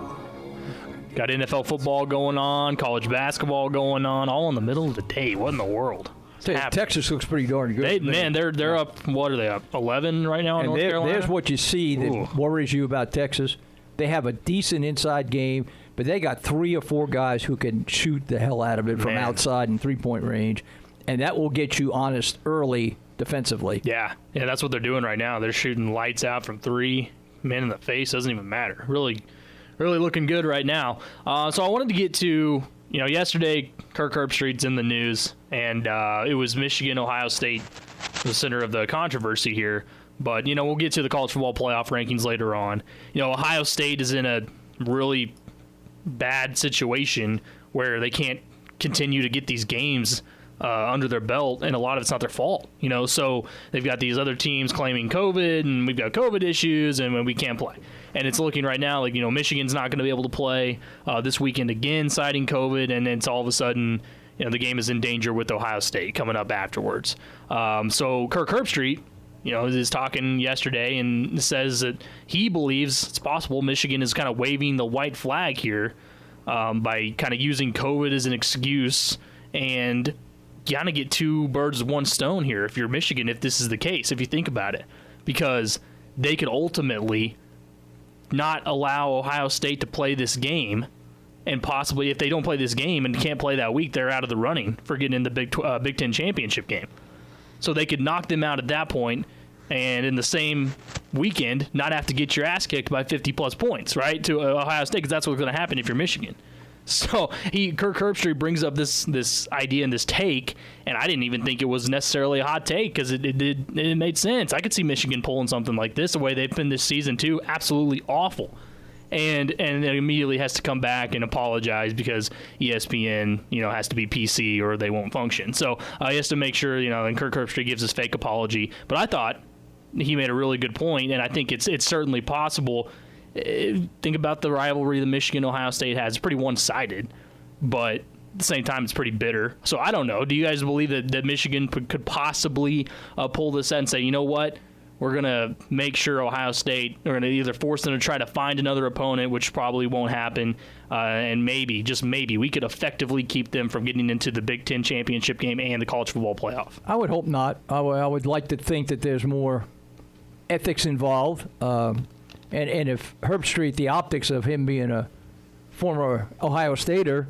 Got NFL football going on, college basketball going on, all in the middle of the day. What in the world? Texas looks pretty darn good. They're up. What are they up? 11 right now in North Carolina. There's what you see that worries you about Texas. They have a decent inside game, but they got 3 or 4 guys who can shoot the hell out of it from outside and 3-point range, and that will get you honest early defensively. Yeah, that's what they're doing right now. They're shooting lights out from 3. Man in the face, doesn't even matter. Really looking good right now. So I wanted to get to, yesterday Kirk Herbstreit's in the news, and it was Michigan, Ohio State, the center of the controversy here. But, we'll get to the college football playoff rankings later on. Ohio State is in a really bad situation where they can't continue to get these games under their belt, and a lot of it's not their fault. So they've got these other teams claiming COVID, and we've got COVID issues, and we can't play. And it's looking right now like, Michigan's not going to be able to play this weekend again, citing COVID, and it's all of a sudden, the game is in danger with Ohio State coming up afterwards. So Kirk Herbstreit, is talking yesterday and says that he believes it's possible Michigan is kind of waving the white flag here by kind of using COVID as an excuse, and you got to get 2 birds with 1 stone here if you're Michigan, if this is the case, if you think about it, because they could ultimately not allow Ohio State to play this game, and possibly if they don't play this game and can't play that week, they're out of the running for getting in the Big Ten championship game. So they could knock them out at that point, and in the same weekend, not have to get your ass kicked by 50-plus points, right, to Ohio State, because that's what's going to happen if you're Michigan. So Kirk Herbstreit brings up this idea and this take, and I didn't even think it was necessarily a hot take because it made sense. I could see Michigan pulling something like this, the way they've been this season too, absolutely awful. And it immediately has to come back and apologize because ESPN, has to be PC or they won't function. So he has to make sure, and Kirk Herbstreit gives his fake apology. But I thought he made a really good point, and I think it's certainly possible. Think about the rivalry that Michigan-Ohio State has. It's pretty one-sided, but at the same time, it's pretty bitter. So I don't know. Do you guys believe that Michigan could possibly pull this out and say, you know what? We're going to make sure Ohio State, we're going to either force them to try to find another opponent, which probably won't happen, and maybe, just maybe, we could effectively keep them from getting into the Big Ten championship game and the college football playoff? I would hope not. I would like to think that there's more ethics involved. And if Herbstreit, the optics of him being a former Ohio Stater,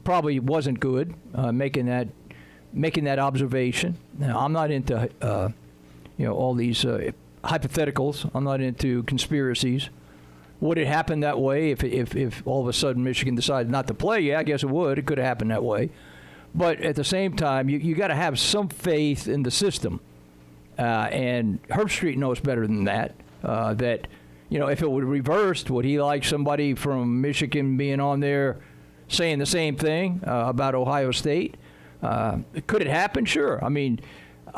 probably wasn't good, making that observation. Now, I'm not into all these hypotheticals. I'm not into conspiracies. Would it happen that way if all of a sudden Michigan decided not to play? Yeah, I guess it would. It could have happened that way. But at the same time, you got to have some faith in the system. And Herbstreit knows better than that. That if it would reversed, would he like somebody from Michigan being on there saying the same thing about Ohio State? Could it happen? Sure. I mean,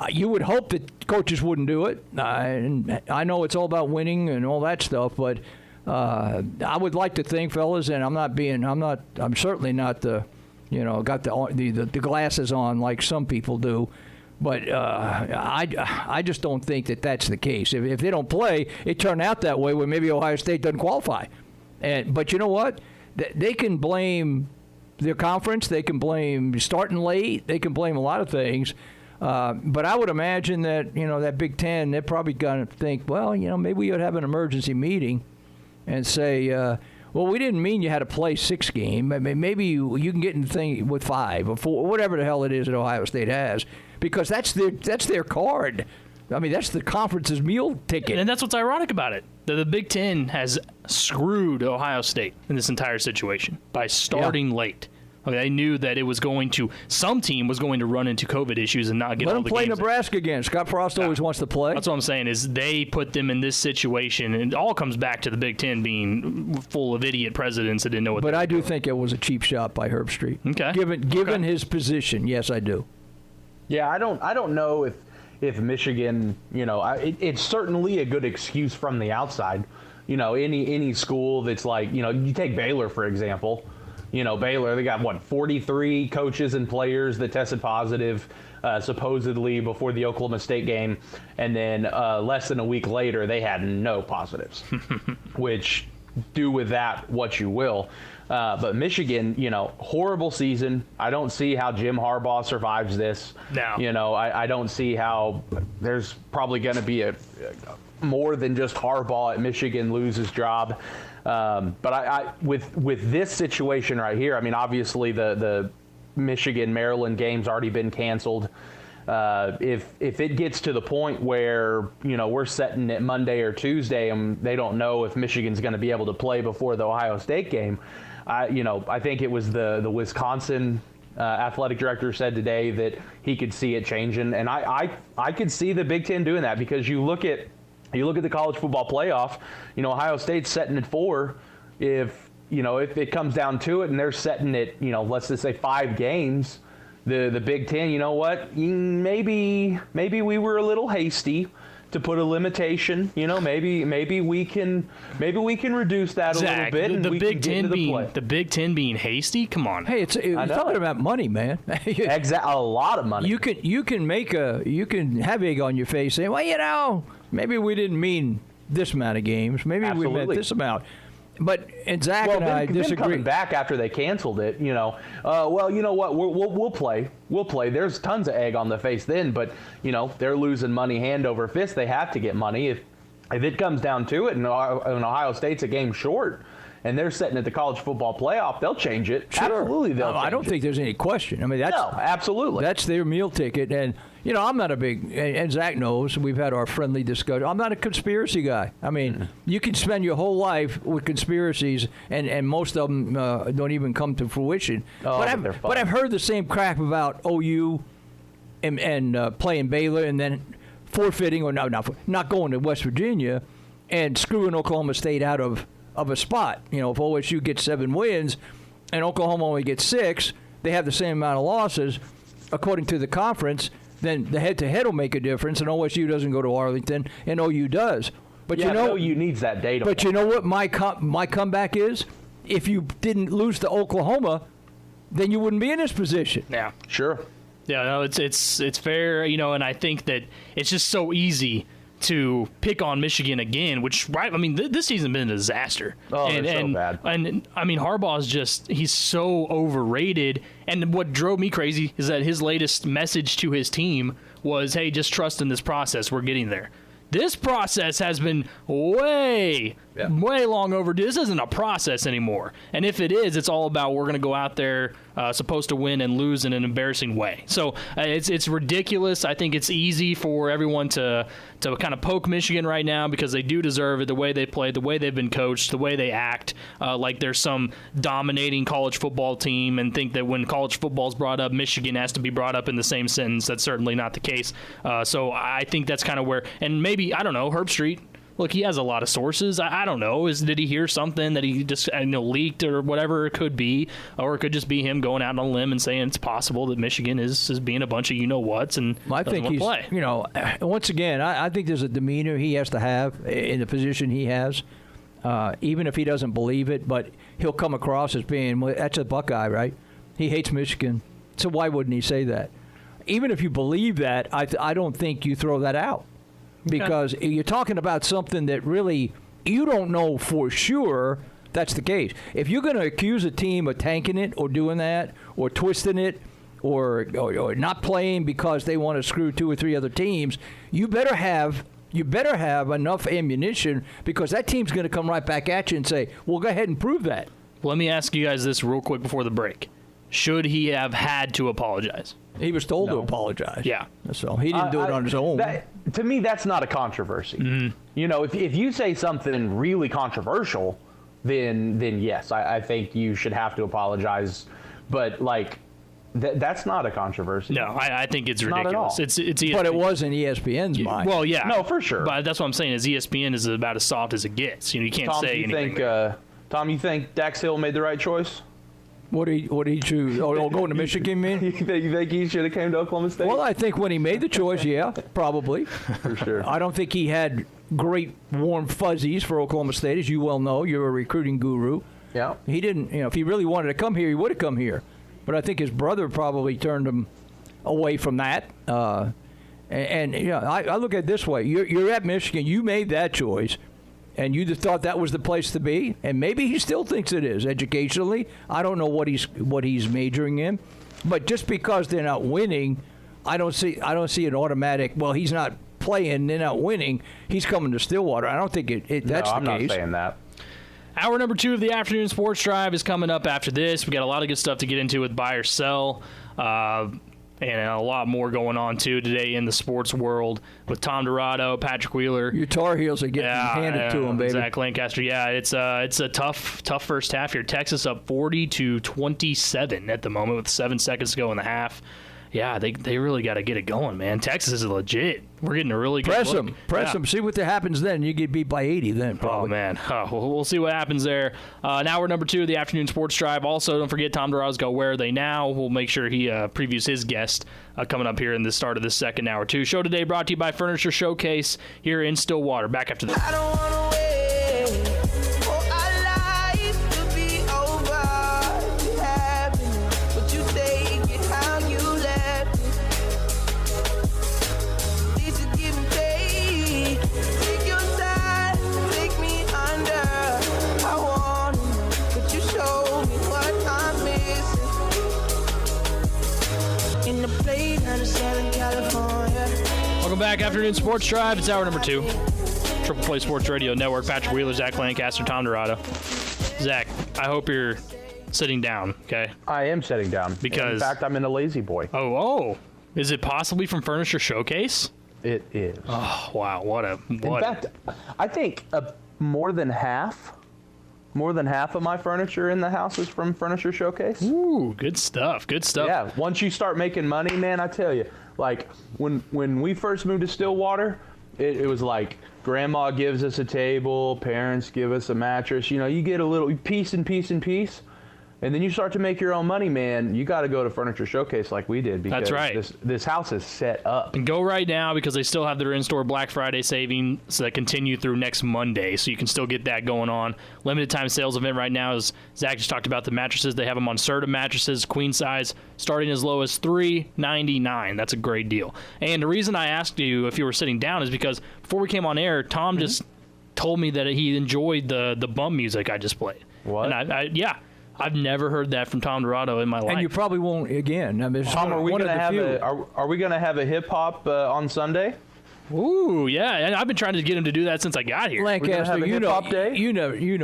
you would hope that coaches wouldn't do it. And I know it's all about winning and all that stuff, but I would like to think, fellas, and I'm certainly not got the glasses on like some people do. But I just don't think that that's the case. If they don't play, it turned out that way where maybe Ohio State doesn't qualify. But you know what? They can blame their conference. They can blame starting late. They can blame a lot of things. But I would imagine that, that Big Ten, they're probably going to think, well, maybe we ought to have an emergency meeting and say, well, we didn't mean you had to play 6 games. Maybe you can get in the thing with 5 or 4, whatever the hell it is that Ohio State has, because that's their card. I mean, that's the conference's meal ticket. And that's what's ironic about it. The Big Ten has screwed Ohio State in this entire situation by starting late. Okay, they knew that some team was going to run into COVID issues and not get all the games. Let them play Nebraska again. Scott Frost always wants to play. That's what I'm saying is they put them in this situation, and it all comes back to the Big Ten being full of idiot presidents that didn't know what. But I do think it was a cheap shot by Herbstreit. Okay. Given his position, yes, I do. Yeah, I don't know if Michigan, it's certainly a good excuse from the outside. Any school that's like, you take Baylor for example. Baylor, they got, 43 coaches and players that tested positive supposedly before the Oklahoma State game. And then less than a week later, they had no positives, which do with that what you will. But Michigan, horrible season. I don't see how Jim Harbaugh survives this. No. I don't see how there's probably going to be a more than just Harbaugh at Michigan lose his job. But I with this situation right here, I mean, obviously the Michigan-Maryland game's already been canceled. If it gets to the point where, we're setting it Monday or Tuesday and they don't know if Michigan's going to be able to play before the Ohio State game, I think it was the Wisconsin athletic director said today that he could see it changing. And I could see the Big Ten doing that, because you look at the college football playoff, Ohio State's setting at 4. If it comes down to it and they're setting it, let's just say 5 games, the Big Ten, you know what? Maybe we were a little hasty to put a limitation. Maybe we can reduce that Zach, a little bit. And the Big Ten being hasty. Come on. Hey, it's talking about money, man. A lot of money. You can have egg on your face saying, well, maybe we didn't mean this amount of games. Maybe we meant this amount. But Zach and I disagree. Coming back after they canceled it, well, you know what? We'll play. We'll play. There's tons of egg on the face then, but they're losing money hand over fist. They have to get money. If it comes down to it, and Ohio State's a game short, and they're sitting at the college football playoff, they'll change it. Sure. Absolutely, they'll. I don't think there's any question. I mean, absolutely. That's their meal ticket, and I'm not a big, and Zach knows, we've had our friendly discussion. I'm not a conspiracy guy. I mean, you can spend your whole life with conspiracies, and most of them don't even come to fruition. But I've heard the same crap about OU and playing Baylor, and then forfeiting or not going to West Virginia, and screwing Oklahoma State out of a spot. If OSU gets 7 wins and Oklahoma only gets 6, they have the same amount of losses according to the conference. Then the head-to-head will make a difference, and OSU doesn't go to Arlington, and OU does. But OU needs that data. But you know what my comeback is? If you didn't lose to Oklahoma, then you wouldn't be in this position. Yeah, sure. Yeah, no, it's fair, and I think that it's just so easy to pick on Michigan again, which, right, I mean, this season's been a disaster. Oh, they're so bad. And, I mean, Harbaugh's he's so overrated. And what drove me crazy is that his latest message to his team was, hey, just trust in this process. We're getting there. This process has been way long overdue. This isn't a process anymore. And if it is, it's all about we're going to go out there supposed to win and lose in an embarrassing way. So it's ridiculous. I think it's easy for everyone to kind of poke Michigan right now because they do deserve it, the way they play, the way they've been coached, the way they act, like there's some dominating college football team, and think that when college football is brought up, Michigan has to be brought up in the same sentence. That's certainly not the case. So I think that's kind of where, and maybe, I don't know, Herbstreit, look, he has a lot of sources. I don't know. Did he hear something that he just leaked or whatever it could be? Or it could just be him going out on a limb and saying it's possible that Michigan is being a bunch of you-know-whats and doesn't want to play. Once again, I think there's a demeanor he has to have in the position he has, even if he doesn't believe it. But he'll come across as being, well, that's a Buckeye, right? He hates Michigan. So why wouldn't he say that? Even if you believe that, I don't think you throw that out. Because you're talking about something that really you don't know for sure that's the case. If you're going to accuse a team of tanking it or doing that or twisting it or not playing because they want to screw 2 or 3 other teams, you better have enough ammunition, because that team's going to come right back at you and say, well, go ahead and prove that. Let me ask you guys this real quick before the break. Should he have had to apologize? He was told to apologize. Yeah. So he didn't do it on his own. To me, that's not a controversy. Mm-hmm. If you say something really controversial, then yes, I think you should have to apologize. But, that's not a controversy. No, I think it's ridiculous. Not at all. It's ESPN. But it was in ESPN's mind. Well, yeah. No, for sure. But that's what I'm saying is ESPN is about as soft as it gets. You can't say anything. Tom, you think Dax Hill made the right choice? What did he choose? Going to Michigan, man? You think he should have came to Oklahoma State? Well, I think when he made the choice, yeah, probably. For sure. I don't think he had great warm fuzzies for Oklahoma State, as you well know. You're a recruiting guru. Yeah. He didn't, if he really wanted to come here, he would have come here. But I think his brother probably turned him away from that. I look at it this way. You're at Michigan. You made that choice. and you'd have thought that was the place to be, and maybe he still thinks it is educationally. I don't know what he's majoring in, but just because they're not winning, I don't see an automatic. Well, he's not playing, they're not winning. He's coming to Stillwater. I don't think that's the case. I'm not saying that. Hour number 2 of the afternoon sports drive is coming up after this. We got a lot of good stuff to get into with buy or sell, and a lot more going on too today in the sports world with Tom Dorado, Patrick Wheeler. Your Tar Heels are getting handed to them, baby. Zach Lancaster. Yeah, it's a tough first half here. Texas up 40-27 at the moment with 7 seconds to go in the half. Yeah, they really got to get it going, man. Texas is legit. We're getting a really good look. Press them. See what happens then. You get beat by 80 then, probably. Oh, man. We'll see what happens there. Now we're number 2 of the afternoon sports drive. Also, don't forget Tom Dorado's got Where Are They Now? We'll make sure he previews his guest coming up here in the start of the second hour, too. Show today brought to you by Furniture Showcase here in Stillwater. Back after this. I don't wanna wait for our life to be over. You have it, but you take it how you left it. This is give and take. Take your time, take me under. I want it, but you show me what I'm missing. In the plane out of Southern California. Welcome back, Afternoon Sports Drive. It's hour number 2. Triple Play Sports Radio Network. Patrick Wheeler, Zach Lancaster, Tom Dorado. Zach, I hope you're sitting down, okay? I am sitting down. Because... in fact, I'm in a lazy boy. Oh. Is it possibly from Furniture Showcase? It is. Oh, wow. In fact, I think more than half of my furniture in the house is from Furniture Showcase. Ooh, good stuff. Yeah, once you start making money, man, I tell you, like when we first moved to Stillwater, it was like grandma gives us a table, parents give us a mattress. You know, you get a little piece and piece and piece. And then you start to make your own money, man. You got to go to Furniture Showcase like we did. Because that's right. This house is set up. And go right now because they still have their in-store Black Friday savings that continue through next Monday. So you can still get that going on. Limited time sales event right now, as Zach just talked about the mattresses. They have them on Serta mattresses, queen size, starting as low as $399. That's a great deal. And the reason I asked you if you were sitting down is because before we came on air, Tom just told me that he enjoyed the bump music I just played. What? And I've never heard that from Tom Dorado in my life. And you probably won't again. I mean, Tom, are we going to have a hip hop on Sunday? Ooh, yeah, and I've been trying to get him to do that since I got here. Lancaster, you know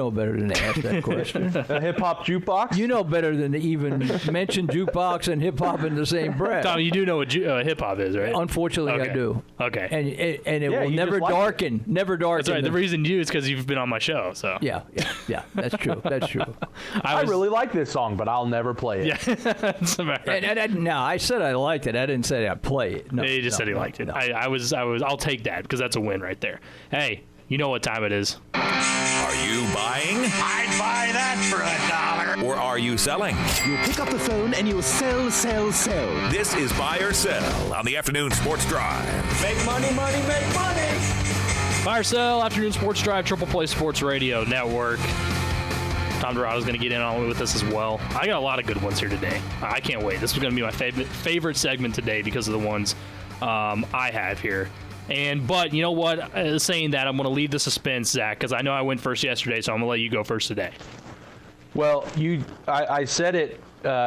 better than to ask that question. A hip hop jukebox? You know better than to even mention jukebox and hip hop in the same breath. Tom, you do know what hip hop is, right? Unfortunately, okay. I do. Okay. And it will never darken. Never darken. That's right. The reason you is because you've been on my show. So yeah. That's true. I really like this song, but I'll never play it. Yeah, that's about right. Now I said I liked it. I didn't say I'd play it. No, he just said he liked it. No. I'll take that because that's a win right there. Hey, you know what time it is. Are you buying? I'd buy that for $1. Or are you selling? You'll pick up the phone and you'll sell. This is Buy or Sell on the Afternoon Sports Drive. Make money, make money. Buy or Sell, Afternoon Sports Drive, Triple Play Sports Radio Network. Tom Dorado's going to get in on it with us as well. I got a lot of good ones here today. I can't wait. This is going to be my favorite segment today because of the ones I have here. But you know what? Saying that, I'm going to leave the suspense, Zach, because I know I went first yesterday, so I'm going to let you go first today. Well, I said it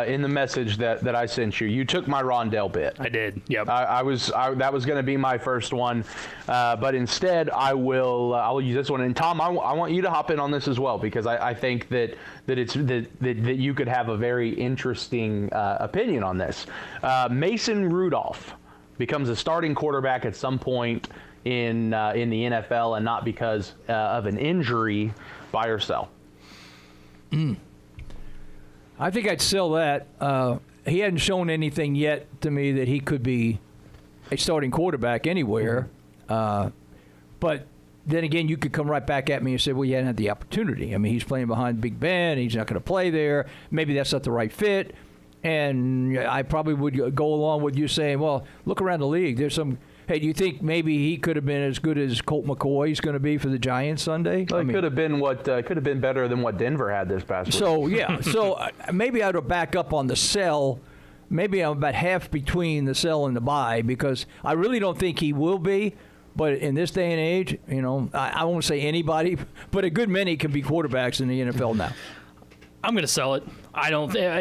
in the message that I sent you. You took my Rondell bit. I did. Yep. That was going to be my first one, but instead I'll use this one. And Tom, I want you to hop in on this as well because I think that you could have a very interesting opinion on this. Mason Rudolph becomes a starting quarterback at some point in the NFL, and not because of an injury. Buy or sell? I think I'd sell that. He hadn't shown anything yet to me that he could be a starting quarterback anywhere. But then again, you could come right back at me and say, well, you hadn't had the opportunity. I mean, he's playing behind Big Ben. He's not going to play there. Maybe that's not the right fit. And I probably would go along with you saying, well, look around the league. There's some. Hey, do you think maybe he could have been as good as Colt McCoy is going to be for the Giants Sunday? Well, could have been better than what Denver had this past week. So yeah, maybe I would back up on the sell. Maybe I'm about half between the sell and the buy because I really don't think he will be. But in this day and age, I won't say anybody, but a good many can be quarterbacks in the NFL now. I'm going to sell it.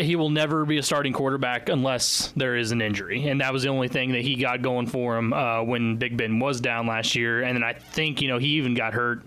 He will never be a starting quarterback unless there is an injury. And that was the only thing that he got going for him when Big Ben was down last year. And then I think, he even got hurt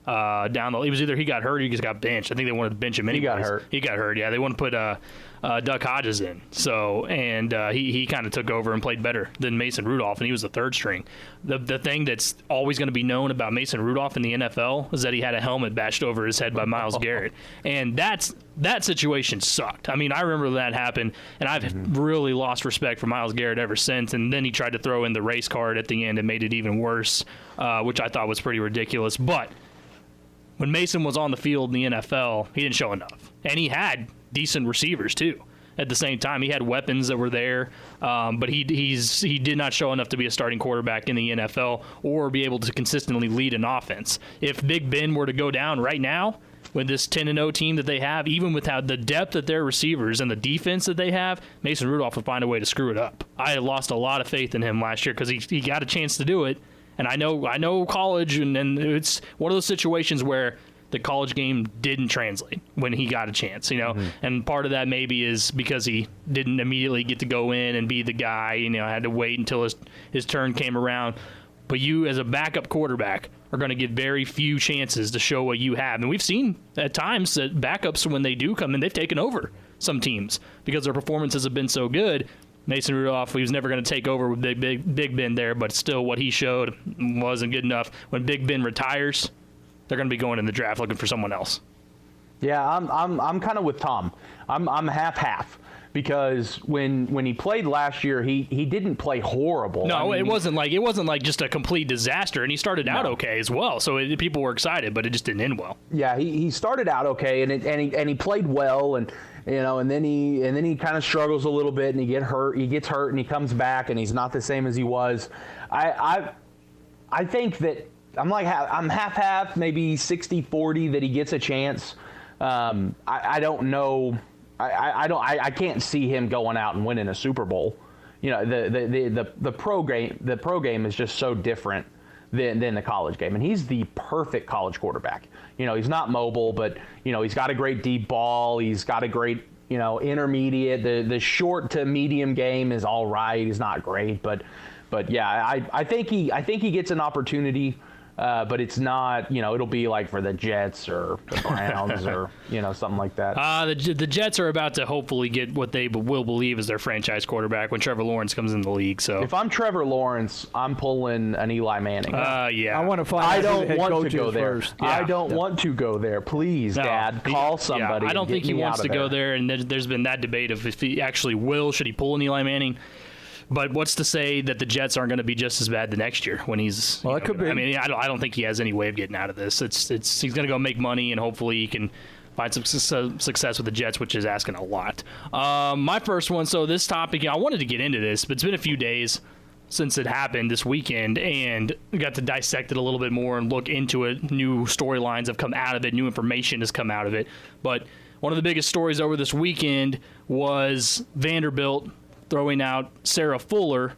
it was either he got hurt or he just got benched. I think they wanted to bench him anyways. He got hurt, yeah. They wanted to put Duck Hodges in. So, and he kind of took over and played better than Mason Rudolph, and he was the third string. The thing that's always going to be known about Mason Rudolph in the NFL is that he had a helmet bashed over his head by Myles Garrett. And that situation sucked. I mean, I remember that happened, and I've really lost respect for Myles Garrett ever since. And then he tried to throw in the race card at the end and made it even worse, which I thought was pretty ridiculous. But when Mason was on the field in the NFL, he didn't show enough. And he had decent receivers, too. At the same time, he had weapons that were there, but he did not show enough to be a starting quarterback in the NFL or be able to consistently lead an offense. If Big Ben were to go down right now with this 10-0 team that they have, even without the depth of their receivers and the defense that they have, Mason Rudolph would find a way to screw it up. I had lost a lot of faith in him last year because he got a chance to do it. And I know college, and it's one of those situations where the college game didn't translate when he got a chance, And part of that maybe is because he didn't immediately get to go in and be the guy, had to wait until his turn came around. But you, as a backup quarterback, are going to get very few chances to show what you have. And we've seen at times that backups, when they do come in, they've taken over some teams because their performances have been so good. Mason Rudolph, he was never going to take over with Big Ben there, but still what he showed wasn't good enough. When Big Ben retires, they're going to be going in the draft looking for someone else. Yeah, I'm kind of with Tom. I'm half because when he played last year, he didn't play horrible. No, it wasn't like just a complete disaster, and he started out okay as well. So people were excited, but it just didn't end well. Yeah, he started out okay, and he played well, and then he kind of struggles a little bit, and he gets hurt, and he comes back, and he's not the same as he was. I think that I'm half, maybe 60-40 that he gets a chance. I don't know. I can't see him going out and winning a Super Bowl. The pro game is just so different than the college game, and he's the perfect college quarterback. He's not mobile, but he's got a great deep ball. He's got a great intermediate. The short to medium game is all right. He's not great, but yeah, I think he gets an opportunity. But it's not, it'll be like for the Jets or the Browns or, something like that. The Jets are about to hopefully get what they will believe is their franchise quarterback when Trevor Lawrence comes in the league. So if I'm Trevor Lawrence, I'm pulling an Eli Manning. Yeah. I want to find. I don't want to go there. First. Yeah. I don't want to go there. Please, Dad, call somebody. Yeah, I don't think he wants to go there. And there's been that debate of if he actually will. Should he pull an Eli Manning? But what's to say that the Jets aren't going to be just as bad the next year when he's? Well, it could be. I mean, I don't think he has any way of getting out of this. He's going to go make money, and hopefully he can find some success with the Jets, which is asking a lot. My first one. So this topic, I wanted to get into this, but it's been a few days since it happened this weekend, and we got to dissect it a little bit more and look into it. New storylines have come out of it. New information has come out of it. But one of the biggest stories over this weekend was Vanderbilt throwing out Sara Fuller,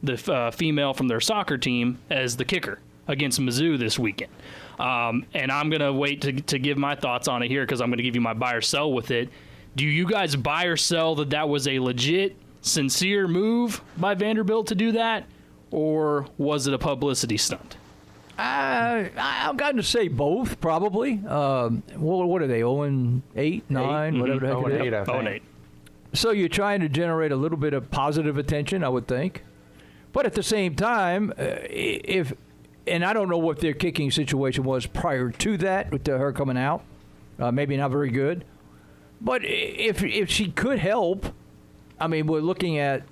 the female from their soccer team, as the kicker against Mizzou this weekend. And I'm going to wait to give my thoughts on it here because I'm going to give you my buy or sell with it. Do you guys buy or sell that was a legit, sincere move by Vanderbilt to do that, or was it a publicity stunt? I'm going to say both, probably. What are they, 0-8, 9, whatever the heck it is? 0-8. So you're trying to generate a little bit of positive attention, I would think. But at the same time, and I don't know what their kicking situation was prior to that, with her coming out. Maybe not very good. But if she could help, I mean, we're looking at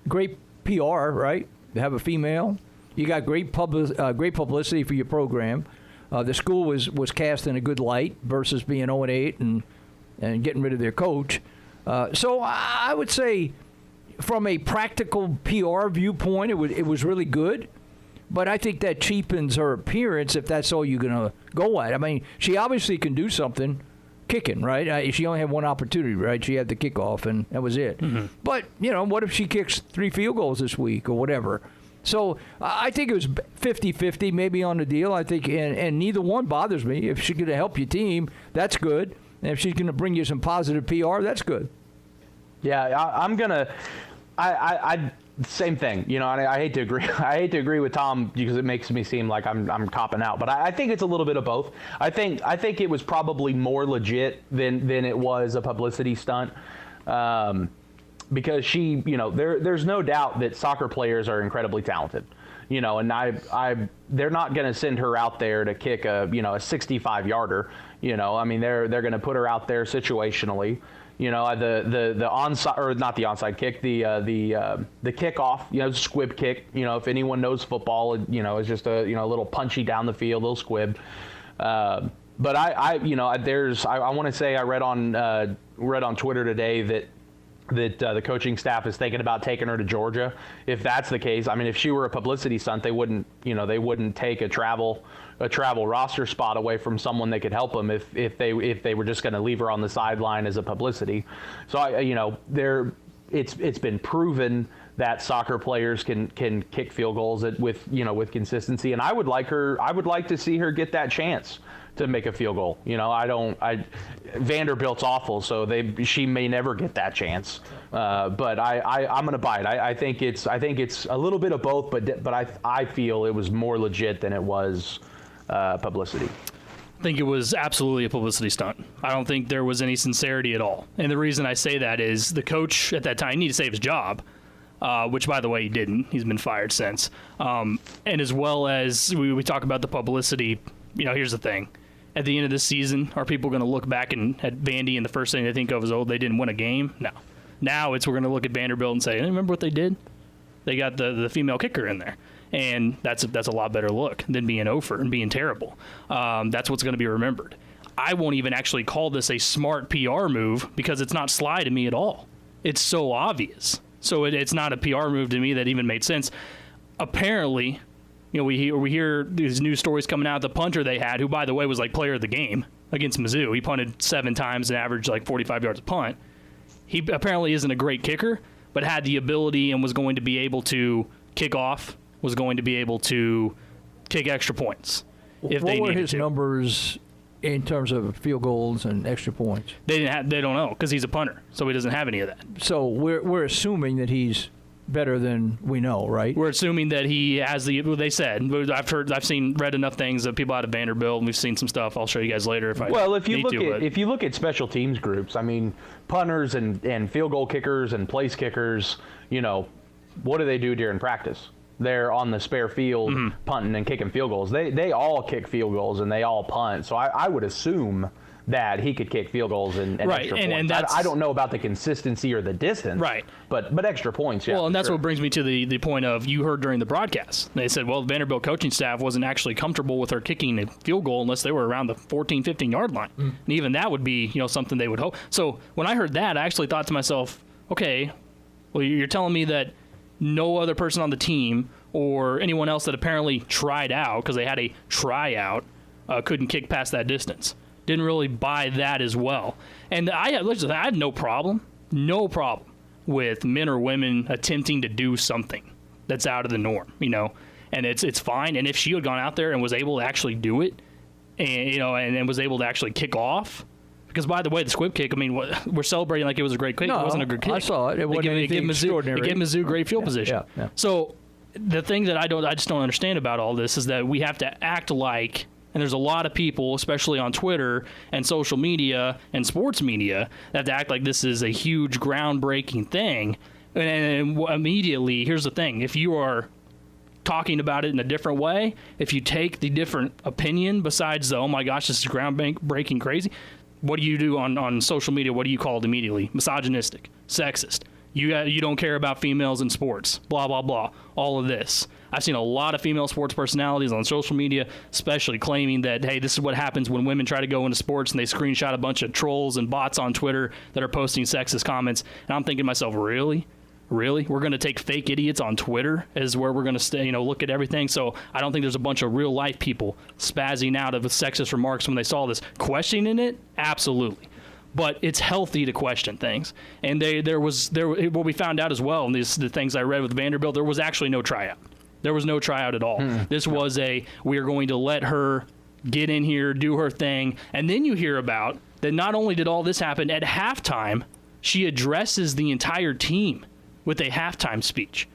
great PR, right? To have a female. You got great publicity for your program. The school was cast in a good light versus being 0-8 and getting rid of their coach. So I would say from a practical PR viewpoint, it was really good. But I think that cheapens her appearance if that's all you're going to go at. I mean, she obviously can do something kicking, right? She only had one opportunity, right? She had the kickoff, and that was it. Mm-hmm. But, what if she kicks 3 field goals this week or whatever? So I think it was 50-50 maybe on the deal. I think, and neither one bothers me. If she's going to help your team, that's good. And if she's going to bring you some positive PR, that's good. Yeah, I'm gonna. I same thing. You know, I hate to agree. I hate to agree with Tom because it makes me seem like I'm copping out. But I think it's a little bit of both. I think it was probably more legit than it was a publicity stunt. Because she, you know, there's no doubt that soccer players are incredibly talented, you know, and they're not going to send her out there to kick a 65-yarder, you know. I mean, they're going to put her out there situationally, you know, the onside, or not the onside kick, the kickoff, you know, squib kick, you know, if anyone knows football, you know, it's just a little punchy down the field, little squib. But I want to say I read on Twitter today that the coaching staff is thinking about taking her to Georgia. If that's the case, I mean, if she were a publicity stunt, they wouldn't take a travel roster spot away from someone that could help them if they were just going to leave her on the sideline as a publicity. So it's been proven that soccer players can kick field goals with consistency, and I would like to see her get that chance to make a field goal. You know, Vanderbilt's awful, so she may never get that chance. But I'm going to buy it. I think it's a little bit of both, but I feel it was more legit than it was publicity. I think it was absolutely a publicity stunt. I don't think there was any sincerity at all. And the reason I say that is the coach at that time needed to save his job, which, by the way, he didn't. He's been fired since. And as well as we talk about the publicity, you know, here's the thing. At the end of this season, are people going to look back at Vandy and the first thing they think of is, oh, they didn't win a game? No. Now we're going to look at Vanderbilt and say, hey, remember what they did? They got the female kicker in there. And that's a lot better look than being over and being terrible. That's what's going to be remembered. I won't even actually call this a smart PR move because it's not sly to me at all. It's so obvious. So it's not a PR move to me that even made sense. Apparently, you know, we hear these news stories coming out. The punter they had, who, by the way, was like player of the game against Mizzou. He punted 7 times and averaged like 45 yards a punt. He apparently isn't a great kicker, but had the ability and was going to be able to kick off, was going to be able to kick extra points if they needed to. What were his numbers in terms of field goals and extra points? They don't know because he's a punter, so he doesn't have any of that. So we're assuming that he's better than we know, right? We're assuming that he has they said. I've read enough things of people out of Vanderbilt, and we've seen some stuff. I'll show you guys later if you look at special teams groups, I mean, punters and field goal kickers and place kickers, you know, what do they do during practice? They're on the spare field punting and kicking field goals. They all kick field goals and they all punt. So I would assume that he could kick field goals and extra points. And I don't know about the consistency or the distance. Right. But extra points, yeah. Well, and that's what brings me to the point of you heard during the broadcast. They said, well, the Vanderbilt coaching staff wasn't actually comfortable with her kicking a field goal unless they were around the 14, 15-yard line. And even that would be, you know, something they would hope. So when I heard that, I actually thought to myself, okay, well, you're telling me that no other person on the team or anyone else that apparently tried out, because they had a tryout, couldn't kick past that distance. Didn't really buy that as well. And I had no problem with men or women attempting to do something that's out of the norm, you know, and it's fine. And if she had gone out there and was able to actually do it, and you know, and was able to actually kick off, because by the way, the squib kick, I mean, we're celebrating like it was a great kick. No, it wasn't a good kick. I saw it. It wasn't anything extraordinary. It gave Mizzou great field position. Yeah. So the thing that I just don't understand about all this is that we have to act like. And there's a lot of people, especially on Twitter and social media and sports media, that act like this is a huge, groundbreaking thing. And immediately, here's the thing. If you are talking about it in a different way, if you take the different opinion besides the, oh, my gosh, this is groundbreaking crazy, what do you do on social media? What do you call it immediately? Misogynistic, sexist. You don't care about females in sports, blah, blah, blah, all of this. I've seen a lot of female sports personalities on social media, especially claiming that, hey, this is what happens when women try to go into sports and they screenshot a bunch of trolls and bots on Twitter that are posting sexist comments. And I'm thinking to myself, really? We're going to take fake idiots on Twitter as where we're going to stay, you know, look at everything. So I don't think there's a bunch of real life people spazzing out of sexist remarks when they saw this. Questioning it? Absolutely. But it's healthy to question things. And what we found out as well, and the things I read with Vanderbilt, there was actually no tryout. There was no tryout at all. This was we are going to let her get in here, do her thing. And then you hear about that not only did all this happen, at halftime, she addresses the entire team with a halftime speech.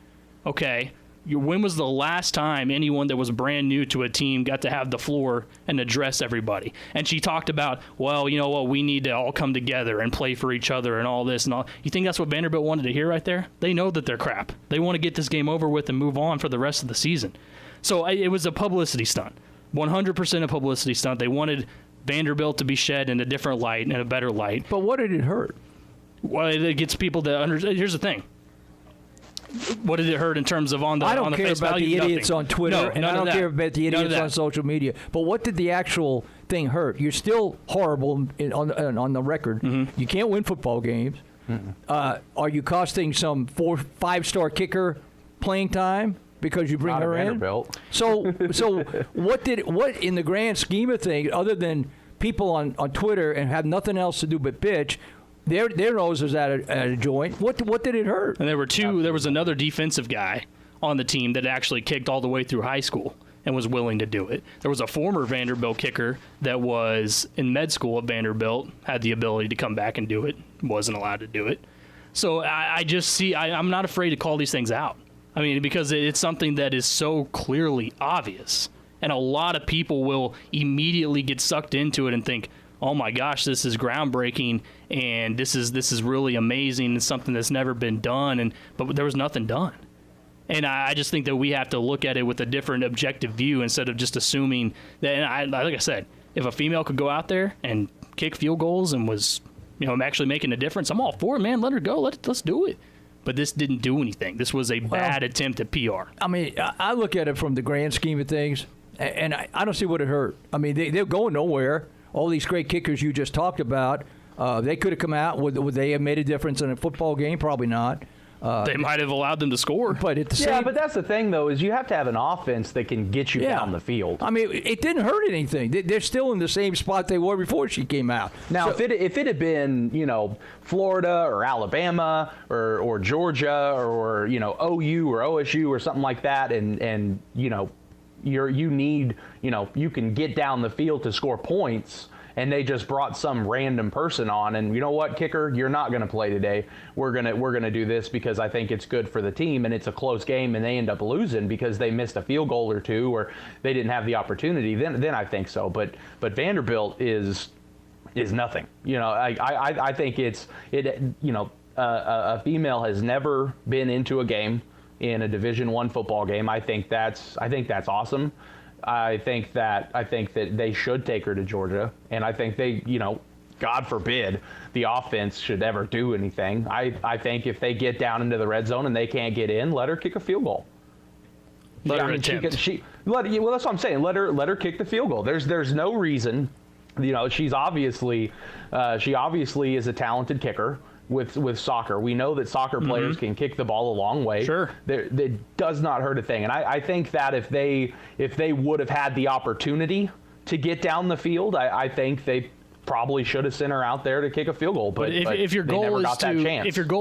Okay, when was the last time anyone that was brand new to a team got to have the floor and address everybody? And she talked about, well, you know what, we need to all come together and play for each other and all this and all. You think that's what Vanderbilt wanted to hear right there? They know that they're crap. They want to get this game over with and move on for the rest of the season. So it was a publicity stunt, 100% a publicity stunt. They wanted Vanderbilt to be shed in a different light, in a better light. But what did it hurt? Well, it gets people to understand. Here's the thing. What did it hurt in terms of on the I don't on the care face about value? the idiots Nothing. on Twitter, and I don't care about the idiots on social media. But what did the actual thing hurt? You're still horrible on the record. Mm-hmm. You can't win football games. Are you costing some 4-5-star kicker playing time because you bring her in? So what in the grand scheme of things, other than people on Twitter and have nothing else to do but bitch? Their nose was at a joint. What did it hurt? And there were two. There was another defensive guy on the team that actually kicked all the way through high school and was willing to do it. There was a former Vanderbilt kicker that was in med school at Vanderbilt, had the ability to come back and do it, wasn't allowed to do it. So I just see. I'm not afraid to call these things out. I mean, because it's something that is so clearly obvious, and a lot of people will immediately get sucked into it and think, oh my gosh, this is groundbreaking, and this is really amazing. It's something that's never been done, but there was nothing done. And I just think that we have to look at it with a different objective view instead of just assuming that. And like I said, if a female could go out there and kick field goals and was, actually making a difference, I'm all for it, man. Let her go. Let's do it. But this didn't do anything. This was a bad attempt at PR. I mean, I look at it from the grand scheme of things, and I don't see what it hurt. I mean, they're going nowhere. All these great kickers you just talked about, they could have come out. Would they have made a difference in a football game? Probably not. They might have allowed them to score. But at the same, but that's the thing, though, is you have to have an offense that can get you down the field. I mean, it didn't hurt anything. They're still in the same spot they were before she came out. Now, if it had been, Florida or Alabama or Georgia or, OU or OSU or something like that, and you can get down the field to score points, and they just brought some random person on, and you know what, kicker, you're not going to play today. We're gonna do this because I think it's good for the team, and it's a close game, and they end up losing because they missed a field goal or two, or they didn't have the opportunity. Then I think so. But Vanderbilt is nothing. I think a female has never been into a game in a Division I football game. I think that's awesome. I think that they should take her to Georgia, and I think they, God forbid, the offense should ever do anything. I think if they get down into the red zone and they can't get in, let her kick a field goal. Well, that's what I'm saying. Let her kick the field goal. There's no reason. She obviously is a talented kicker. With soccer, we know that soccer players can kick the ball a long way. Sure, that does not hurt a thing. And I think that if they would have had the opportunity to get down the field, I think they probably should have sent her out there to kick a field goal. But if your goal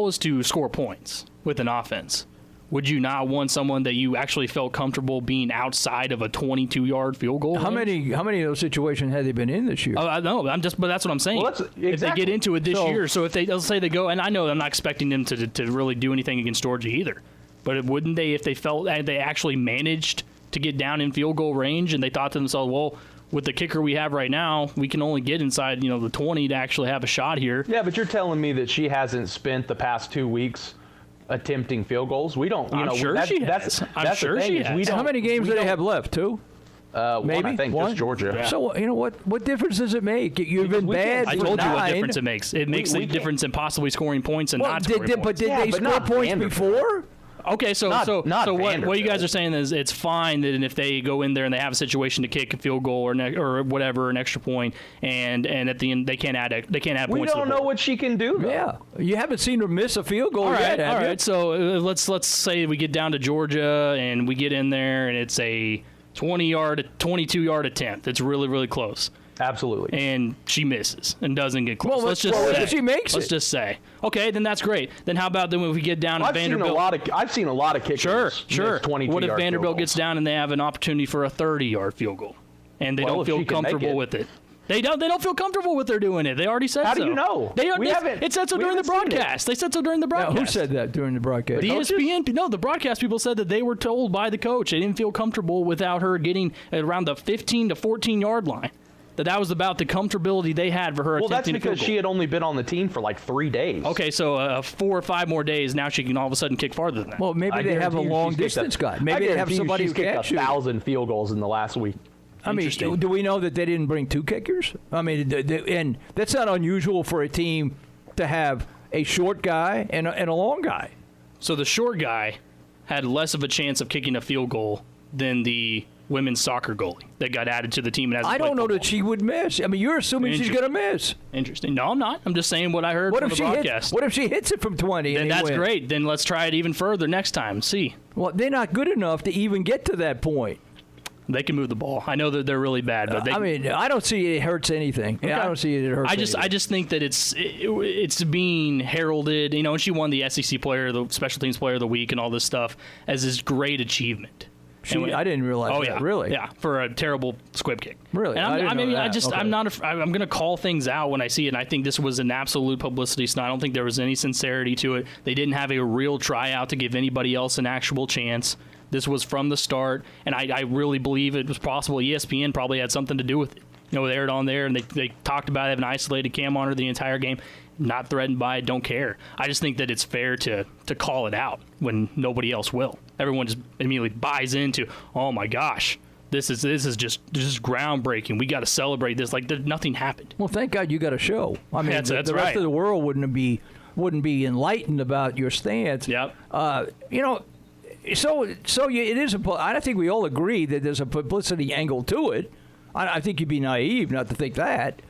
is to score points with an offense, would you not want someone that you actually felt comfortable being outside of a 22-yard field goal? How many of those situations have they been in this year? I know. But that's what I'm saying. Well, if they get into it this year, so if let's say they go, and I know I'm not expecting them to really do anything against Georgia either, but wouldn't they, if they felt they actually managed to get down in field goal range and they thought to themselves, well, with the kicker we have right now, we can only get inside the 20 to actually have a shot here. Yeah, but you're telling me that she hasn't spent the past 2 weeks attempting field goals. We don't. I'm sure she has. I'm sure she has. How many games do they have left? 2? Maybe I think just Georgia. Yeah. So what difference does it make? You've been bad. I told you what difference it makes. It makes a difference in possibly scoring points and not scoring points. But did they score points before? Okay, so what you guys are saying is it's fine that if they go in there and they have a situation to kick a field goal or whatever, an extra point, and at the end they can't add points. We don't know what she can do, though. Yeah, you haven't seen her miss a field goal yet. All right. So let's say we get down to Georgia and we get in there and it's a 22-yard attempt. It's really, really close. Absolutely. And she misses and doesn't get close. Well, let's just say. Okay, then that's great. Then how about then when we get down to Vanderbilt? I've seen a lot of kickers. Sure. What if Vanderbilt gets down and they have an opportunity for a 30-yard field goal, and they don't feel comfortable with it? They don't feel comfortable with they're doing it. They already said so. How do you know? It said so during the broadcast. They said so during the broadcast. Who said that during the broadcast? The ESPN. No, the broadcast people said that they were told by the coach they didn't feel comfortable without her getting around the 15 to 14-yard line. That was about the comfortability they had for her. Well, that's because she had only been on the team for like 3 days. Okay, so 4 or 5 more days. Now she can all of a sudden kick farther than that. Well, maybe they have a long distance guy. Maybe they have somebody who kicked 1,000 field goals in the last week. I mean, do we know that they didn't bring 2 kickers? I mean, and that's not unusual for a team to have a short guy and a long guy. So the short guy had less of a chance of kicking a field goal than the women's soccer goalie that got added to the team. And I don't know that she would miss. I mean, you're assuming she's going to miss. Interesting. No, I'm not. I'm just saying what I heard from the broadcast. What if she hits it from 20? Then that's great. Then let's try it even further next time. See. Well, they're not good enough to even get to that point. They can move the ball. I know that they're really bad, but I don't see it hurts anything. Okay. I don't see it hurts. I just think that it's being heralded, and she won the SEC player, the special teams player of the week, and all this stuff as this great achievement. I didn't realize that. Really? Yeah, for a terrible squib kick. Really? I'm going to call things out when I see it, and I think this was an absolute publicity stunt. I don't think there was any sincerity to it. They didn't have a real tryout to give anybody else an actual chance. This was from the start, and I really believe it was possible ESPN probably had something to do with it. They aired on there, and they talked about having an isolated cam on her the entire game. Not threatened by it, don't care. I just think that it's fair to call it out when nobody else will. Everyone just immediately buys into, oh my gosh, this is just groundbreaking. We got to celebrate this like nothing happened. Well, thank God you got a show. I mean, that's the rest of the world wouldn't be enlightened about your stance. Yep. So it is I think we all agree that there's a publicity angle to it. I think you'd be naive not to think that.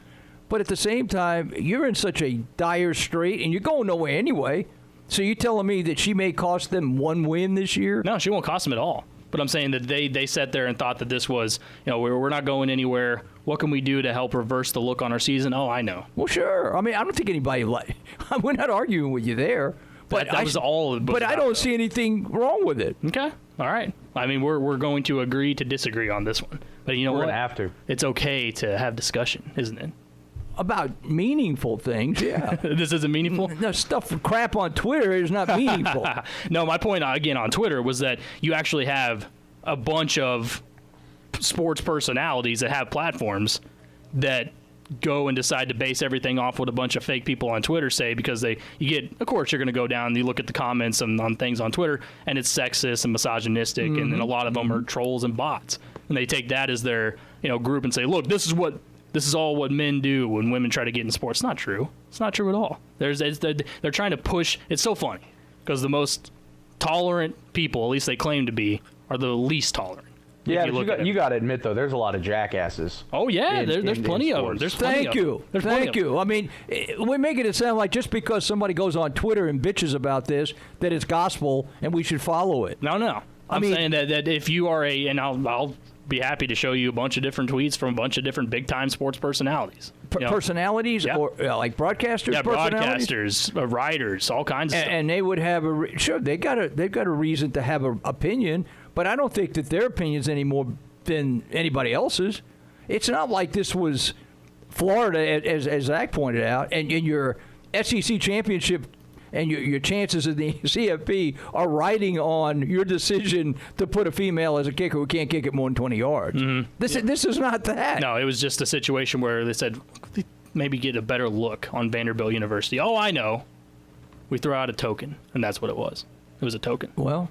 But at the same time, you're in such a dire strait, and you're going nowhere anyway. So you're telling me that she may cost them 1 win this year? No, she won't cost them at all. But I'm saying that they sat there and thought that this was, we're not going anywhere. What can we do to help reverse the look on our season? Oh, I know. Well, sure. I mean, I don't think anybody we're not arguing with you there. But that was all. But I don't see anything wrong with it. Okay. All right. I mean, we're going to agree to disagree on this one. But you know what? We're going to have to. It's okay to have discussion, isn't it? About meaningful things, yeah. This isn't meaningful? No, crap on Twitter is not meaningful. No, my point, again, on Twitter was that you actually have a bunch of sports personalities that have platforms that go and decide to base everything off what a bunch of fake people on Twitter say because of course, you're going to go down and you look at the comments on things on Twitter, and it's sexist and misogynistic, and then a lot of them are trolls and bots. And they take that as their group and say, look, this is all what men do when women try to get in sports. It's not true. It's not true at all. They're trying to push. It's so funny because the most tolerant people, at least they claim to be, are the least tolerant. Yeah, you got to admit though, there's a lot of jackasses. Oh yeah, there's plenty of them. Thank you. I mean, we're making it sound like just because somebody goes on Twitter and bitches about this, that it's gospel and we should follow it. No. I'm saying that if you are and I'll be happy to show you a bunch of different tweets from a bunch of different big-time sports personalities. Personalities, yeah. Or like broadcasters? Yeah, broadcasters, writers, all kinds of stuff. And they would have they've got a reason to have an opinion, but I don't think that their opinion's any more than anybody else's. It's not like this was Florida, as Zach pointed out, and in your SEC championship and your chances in the CFP are riding on your decision to put a female as a kicker who can't kick it more than 20 yards. Mm-hmm. This is not that. No, it was just a situation where they said, maybe get a better look on Vanderbilt University. Oh, I know. We throw out a token, and that's what it was. It was a token. Well,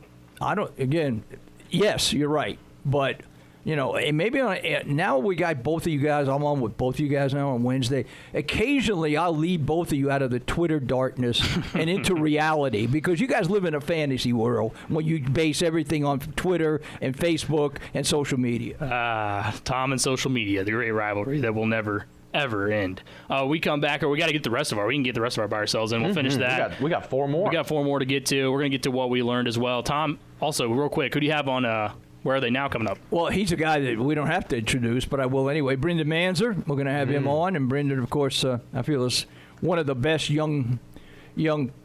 yes, you're right. But, maybe now we got both of you guys. I'm on with both of you guys now on Wednesday. Occasionally, I'll lead both of you out of the Twitter darkness and into reality because you guys live in a fantasy world when you base everything on Twitter and Facebook and social media. Tom and social media, the great rivalry that will never ever end. We come back, or we got to get the rest of we can get the rest of our by ourselves, and we'll finish that. We got 4 more. We got 4 more to get to. We're going to get to what we learned as well. Tom, also, real quick, who do you have on Where are they now coming up? Well, he's a guy that we don't have to introduce, but I will anyway. Brendan Manzer, we're going to have him on. And Brendan, of course, I feel is one of the best young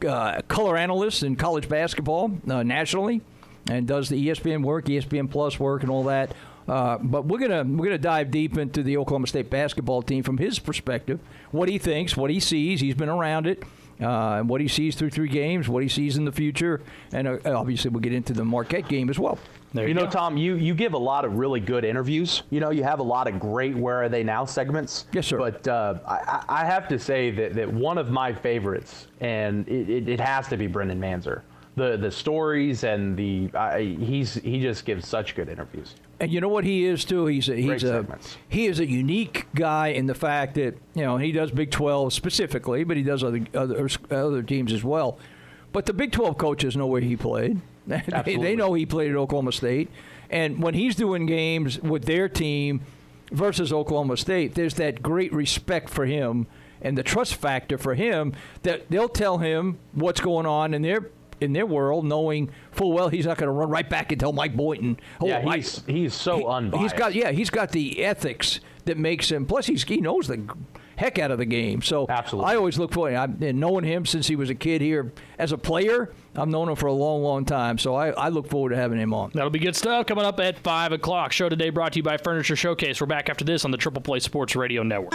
color analysts in college basketball nationally, and does the ESPN work, ESPN Plus work, and all that. But we're gonna dive deep into the Oklahoma State basketball team from his perspective, what he thinks, what he sees. He's been around it. What he sees through 3 games, what he sees in the future, and obviously we'll get into the Marquette game as well. You know, Tom, you give a lot of really good interviews. You know, you have a lot of great Where Are They Now segments. Yes, sir. But I have to say that one of my favorites, and it has to be Brendan Manzer. The stories and he just gives such good interviews. And you know what he is too? He is a unique guy in the fact that, you know, he does Big 12 specifically, but he does other teams as well. But the Big 12 coaches know where he played. They know he played at Oklahoma State. And when he's doing games with their team versus Oklahoma State, there's that great respect for him and the trust factor for him that they'll tell him what's going on in their world, knowing full well he's not going to run right back and tell Mike Boynton. He's so unbiased. He's got the ethics that makes him. Plus, he knows the heck out of the game. So absolutely. I always look for him. And knowing him since he was a kid here as a player, I've known him for a long, long time. So I look forward to having him on. That'll be good stuff coming up at 5 o'clock. Show today brought to you by Furniture Showcase. We're back after this on the Triple Play Sports Radio Network.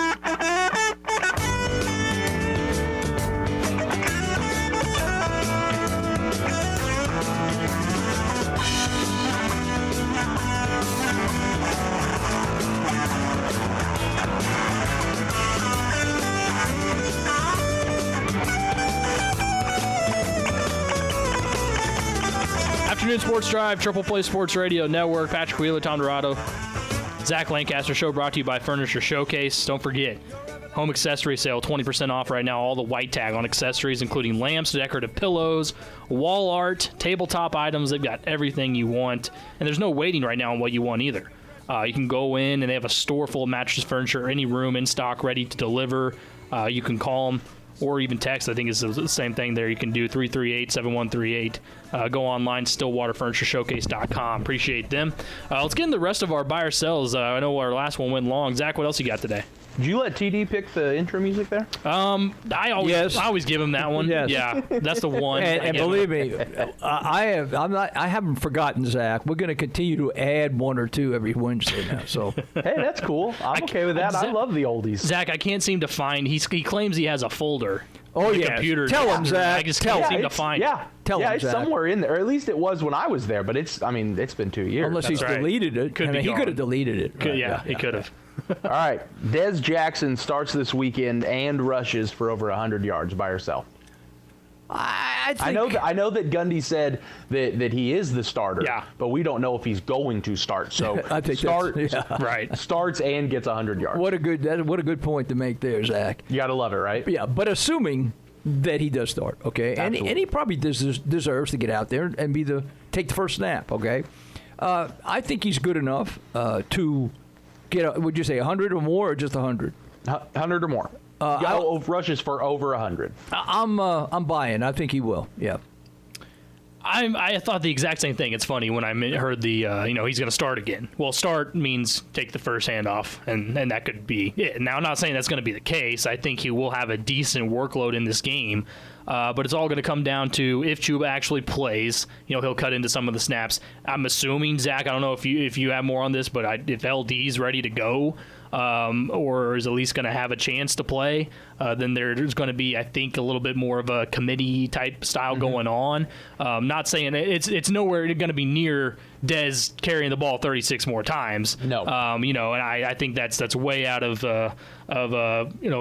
Afternoon Sports Drive, Triple Play Sports Radio Network. Patrick Wheeler, Tom Dorado, Zach Lancaster. Show brought to you by Furniture Showcase. Don't forget, home accessory sale, 20% off right now. All the white tag on accessories, including lamps, decorative pillows, wall art, tabletop items. They've got everything you want. And there's no waiting right now on what you want either. You can go in, and they have a store full of mattresses, furniture, any room in stock, ready to deliver. You can call them or even text. I think it's the same thing there. You can do 338-7138. Go online, stillwaterfurnituresshowcase.com. Appreciate them. Let's get into the rest of our buy or sells. I know our last one went long. Zach, what else you got today? Did you let TD pick the intro music there? I always give him that one. Yes. Yeah, that's the one. And believe me, I haven't forgotten, Zach. We're going to continue to add one or two every Wednesday now. So hey, that's cool. I'm okay with that. I love the oldies. Zach, I can't seem to find. He claims he has a folder. Oh yeah, computer. Tell him, Zach. I just can't seem to find. Yeah, tell him, it's Zach. somewhere in there. Or at least it was when I was there. But it's been 2 years. Unless he's deleted it. He could have deleted it. Right? He could have. All right, Des Jackson starts this weekend and rushes for over 100 yards by herself. I know that Gundy said that he is the starter. Yeah. But we don't know if he's going to start. So I think starts and gets 100 yards. What a good point to make there, Zach. You got to love it, right? Yeah, but assuming that he does start, okay, and he probably deserves to get out there and take the first snap, okay. I think he's good enough to get. Would you say 100 or more, or just 100? 100 or more. Rushes for over 100. I'm buying. I think he will. Yeah. I thought the exact same thing. It's funny when I heard the he's going to start again. Well, start means take the first handoff, and that could be it. Now, I'm not saying that's going to be the case. I think he will have a decent workload in this game, but it's all going to come down to if Chuba actually plays. He'll cut into some of the snaps. I'm assuming, Zach, I don't know if you have more on this, but if LD's ready to go, or is at least going to have a chance to play, then there's going to be, I think, a little bit more of a committee type style going on. Not saying it's nowhere going to be near Dez carrying the ball 36 more times. No. And I think that's way out of a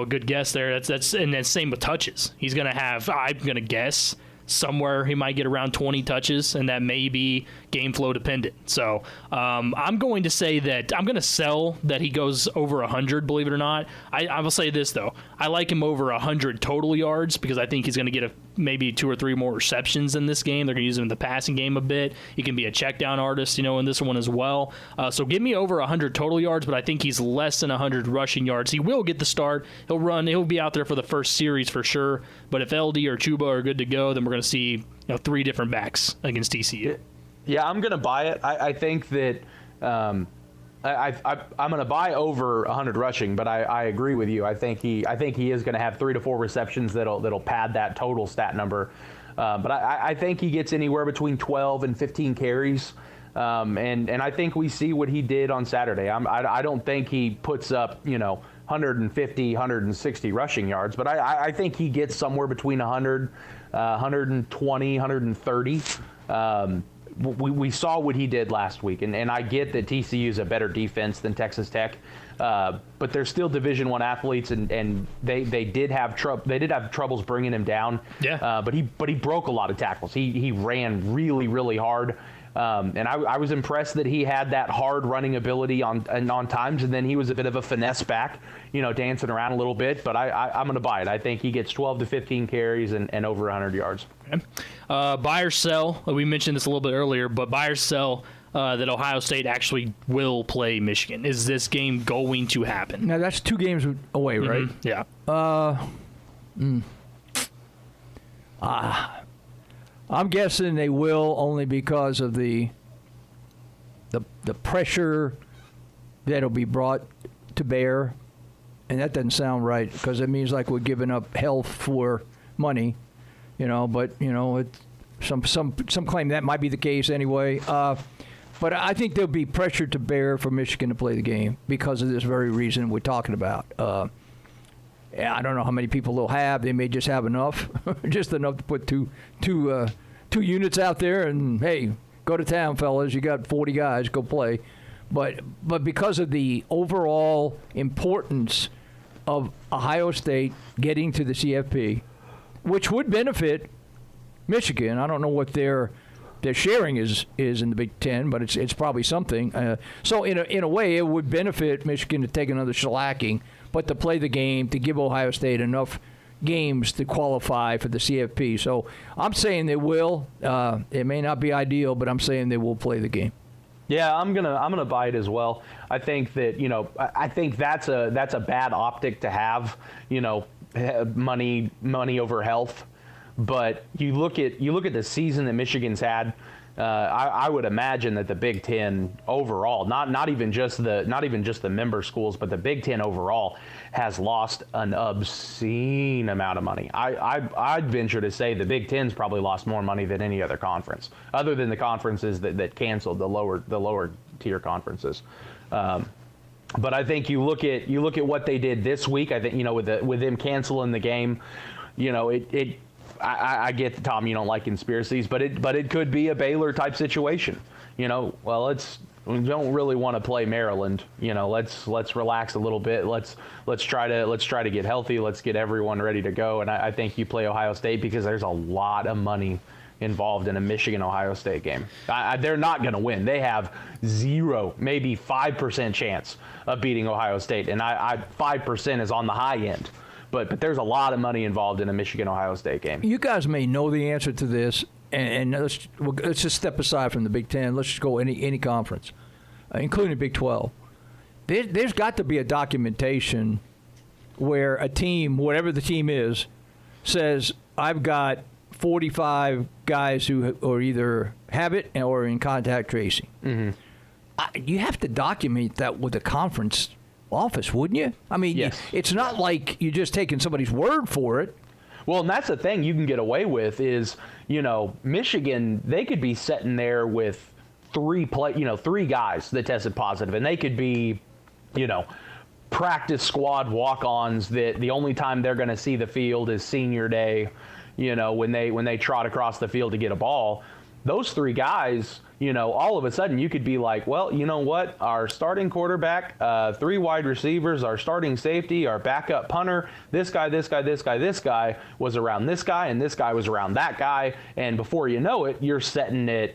good guess there. That's and then same with touches. He's going to have, I'm going to guess, somewhere he might get around 20 touches, and that may be game flow dependent. So I'm going to say that I'm going to sell that he goes over 100, believe it or not. I will say this, though. I like him over 100 total yards because I think he's going to get maybe 2 or 3 more receptions in this game. They're going to use him in the passing game a bit. He can be a check down artist, in this one as well. So give me over 100 total yards, but I think he's less than 100 rushing yards. He will get the start. He'll be out there for the first series for sure. But if LD or Chuba are good to go, then we're going to see 3 different backs against TCU. Yeah, I'm going to buy it. I think that I'm going to buy over 100 rushing, but I agree with you. I think he is going to have 3 to 4 receptions that'll pad that total stat number. But I think he gets anywhere between 12 and 15 carries. And I think we see what he did on Saturday. I don't think he puts up, 150, 160 rushing yards, but I think he gets somewhere between 100, 120, 130. We saw what he did last week, and I get that TCU is a better defense than Texas Tech, but they're still Division I athletes, and they did have troubles bringing him down. Yeah. But he broke a lot of tackles. He ran really, really hard. And I was impressed that he had that hard running ability on times, and then he was a bit of a finesse back, dancing around a little bit. But I'm going to buy it. I think he gets 12 to 15 carries and over 100 yards. Okay. Buy or sell. We mentioned this a little bit earlier, but buy or sell that Ohio State actually will play Michigan. Is this game going to happen? Now, that's 2 games away, right? Yeah. I'm guessing they will, only because of the pressure that'll be brought to bear, and that doesn't sound right because it means like we're giving up health for money, But some claim that might be the case anyway. But I think there'll be pressure to bear for Michigan to play the game because of this very reason we're talking about. I don't know how many people they'll have. They may just have enough, just enough to put two units out there and, hey, go to town, fellas. You got 40 guys, go play. But because of the overall importance of Ohio State getting to the CFP, which would benefit Michigan, I don't know what their sharing is in the Big Ten, but it's probably something. So in a way, it would benefit Michigan to take another shellacking, but to play the game, to give Ohio State enough games to qualify for the CFP. So I'm saying they will. It may not be ideal, but I'm saying they will play the game. Yeah, I'm gonna buy it as well. I think that I think that's a bad optic to have. Money over health. But you look at the season that Michigan's had. I would imagine that the Big Ten overall, not even just the member schools, but the Big Ten overall has lost an obscene amount of money. I'd venture to say the Big Ten's probably lost more money than any other conference, other than the conferences that canceled the lower tier conferenses. But I think you look at what they did this week. I think with them canceling the game, I get that, Tom, you don't like conspiracies, but it could be a Baylor type situation. We don't really want to play Maryland. Let's relax a little bit. Let's try to get healthy. Let's get everyone ready to go. And I think you play Ohio State because there's a lot of money involved in a Michigan-Ohio State game. They're not going to win. They have 0, maybe 5% chance of beating Ohio State, and 5% is on the high end. But there's a lot of money involved in a Michigan-Ohio State game. You guys may know the answer to this, and let's just step aside from the Big Ten. Let's just go any conference, including the Big 12. There's got to be a documentation where a team, whatever the team is, says, I've got 45 guys who are either have it or in contact tracing. Mm-hmm. You have to document that with the conference office, wouldn't you? I mean, yes. It's not like you're just taking somebody's word for it. Well, and that's the thing you can get away with is, Michigan, they could be sitting there with 3 guys that tested positive, and they could be, practice squad walk-ons that the only time they're going to see the field is senior day, when they trot across the field to get a ball. Those 3 guys, all of a sudden you could be like, well, you know what? Our starting quarterback, 3 wide receivers, our starting safety, our backup punter, this guy was around this guy, and this guy was around that guy. And before you know it, you're setting at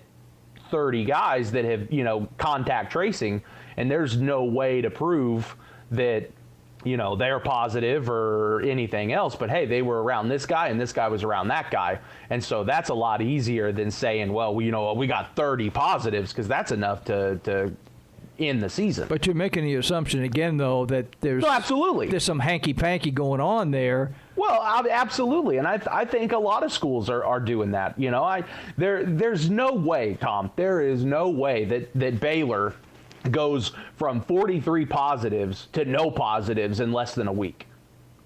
30 guys that have, contact tracing, and there's no way to prove that, they're positive or anything else, but hey, they were around this guy and this guy was around that guy. And so that's a lot easier than saying, well, we got 30 positives, because that's enough to end the season. But you're making the assumption again, though, that there's absolutely there's some hanky-panky going on there Well, absolutely, and I think a lot of schools are doing that. You know, there's no way, Tom. There is no way that Baylor goes from 43 positives to no positives in less than a week.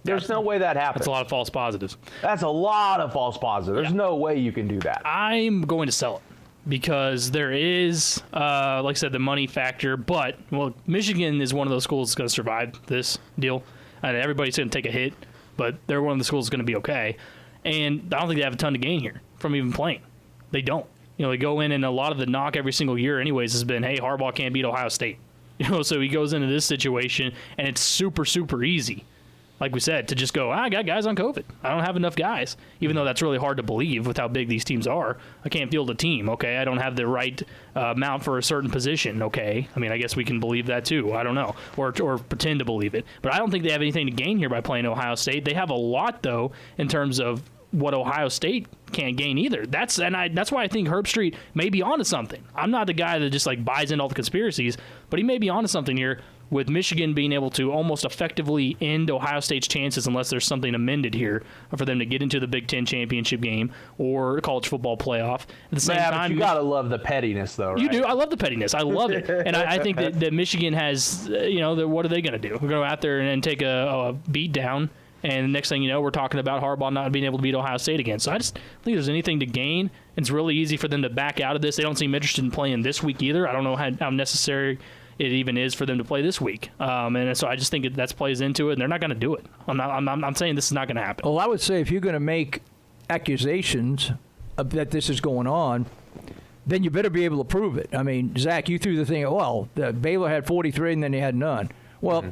There's no way that happens. That's a lot of false positives. That's a lot of false positives. There's no way you can do that. I'm going to sell it because there is, like I said, the money factor. But, well, Michigan is one of those schools that's going to survive this deal. And everybody's going to take a hit, but they're one of the schools that's going to be okay. And I don't think they have a ton to gain here from even playing. They don't. You know, they go in, and a lot of the knock every single year anyways has been, hey, Harbaugh can't beat Ohio State. You know, so he goes into this situation, and it's super, super easy, like we said, to just go, I got guys on COVID. I don't have enough guys, even though that's really hard to believe with how big these teams are. I can't field a team, okay? I don't have the right amount for a certain position, okay? I mean, I guess we can believe that too. I don't know, or pretend to believe it. But I don't think they have anything to gain here by playing Ohio State. They have a lot, though, in terms of what Ohio State can't gain either. That's why I think Herbstreit may be onto something. I'm not the guy that just like buys into all the conspiracies, but he may be onto something here with Michigan being able to almost effectively end Ohio State's chances unless there's something amended here for them to get into the Big Ten championship game or college football playoff. At the same time, but you gotta love the pettiness, though. Right? You do. I love the pettiness. I love it, and I think that Michigan has. What are they going to do? We're going to go out there and take a beat down. And the next thing you know, we're talking about Harbaugh not being able to beat Ohio State again. So I just think there's anything to gain. It's really easy for them to back out of this. They don't seem interested in playing this week either. I don't know how necessary it even is for them to play this week. And so I just think that plays into it, and they're not going to do it. I'm saying this is not going to happen. Well, I would say if you're going to make accusations that this is going on, then you better be able to prove it. I mean, Zach, you threw the thing, Baylor had 43 and then they had none. Well,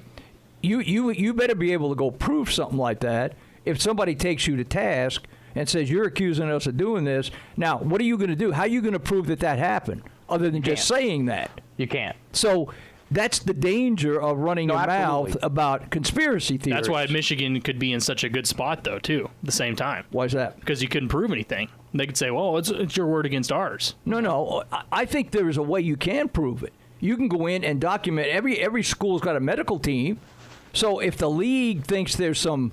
You better be able to go prove something like that if somebody takes you to task and says you're accusing us of doing this. Now, what are you going to do? How are you going to prove that happened other than just saying that? You can't. So that's the danger of running your mouth about conspiracy theories. That's why Michigan could be in such a good spot, though, too, at the same time. Why is that? Because you couldn't prove anything. They could say, well, it's your word against ours. No. I think there is a way you can prove it. You can go in and document. Every school's got a medical team. So if the league thinks there's some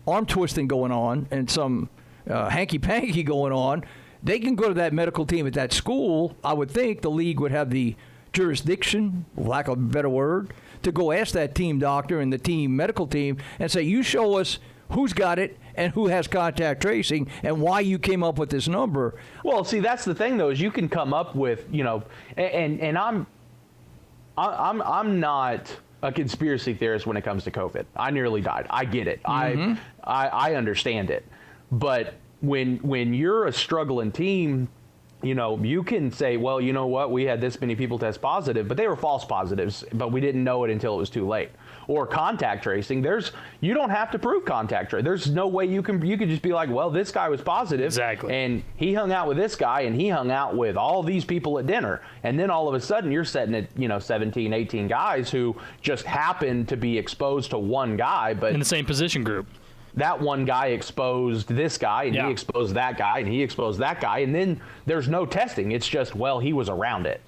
arm twisting going on and some hanky-panky going on, they can go to that medical team at that school. I would think the league would have the jurisdiction, lack of a better word, to go ask that team doctor and the team medical team and say, you show us who's got it and who has contact tracing and why you came up with this number. Well, see, that's the thing, though, is you can come up with, and I'm not a conspiracy theorist when it comes to COVID. I nearly died. I get it. Mm-hmm. I understand it. But when you're a struggling team, you can say, well, you know what? We had this many people test positive, but they were false positives, but we didn't know it until it was too late. Or contact tracing. You don't have to prove contact tracing. There's no way you could just be like, well, this guy was positive. Exactly. And he hung out with this guy and he hung out with all these people at dinner. And then all of a sudden you're sitting at, 17, 18 guys who just happen to be exposed to one guy, but in the same position group. That one guy exposed this guy, and he exposed that guy, and he exposed that guy, and then there's no testing. It's just, well, he was around it.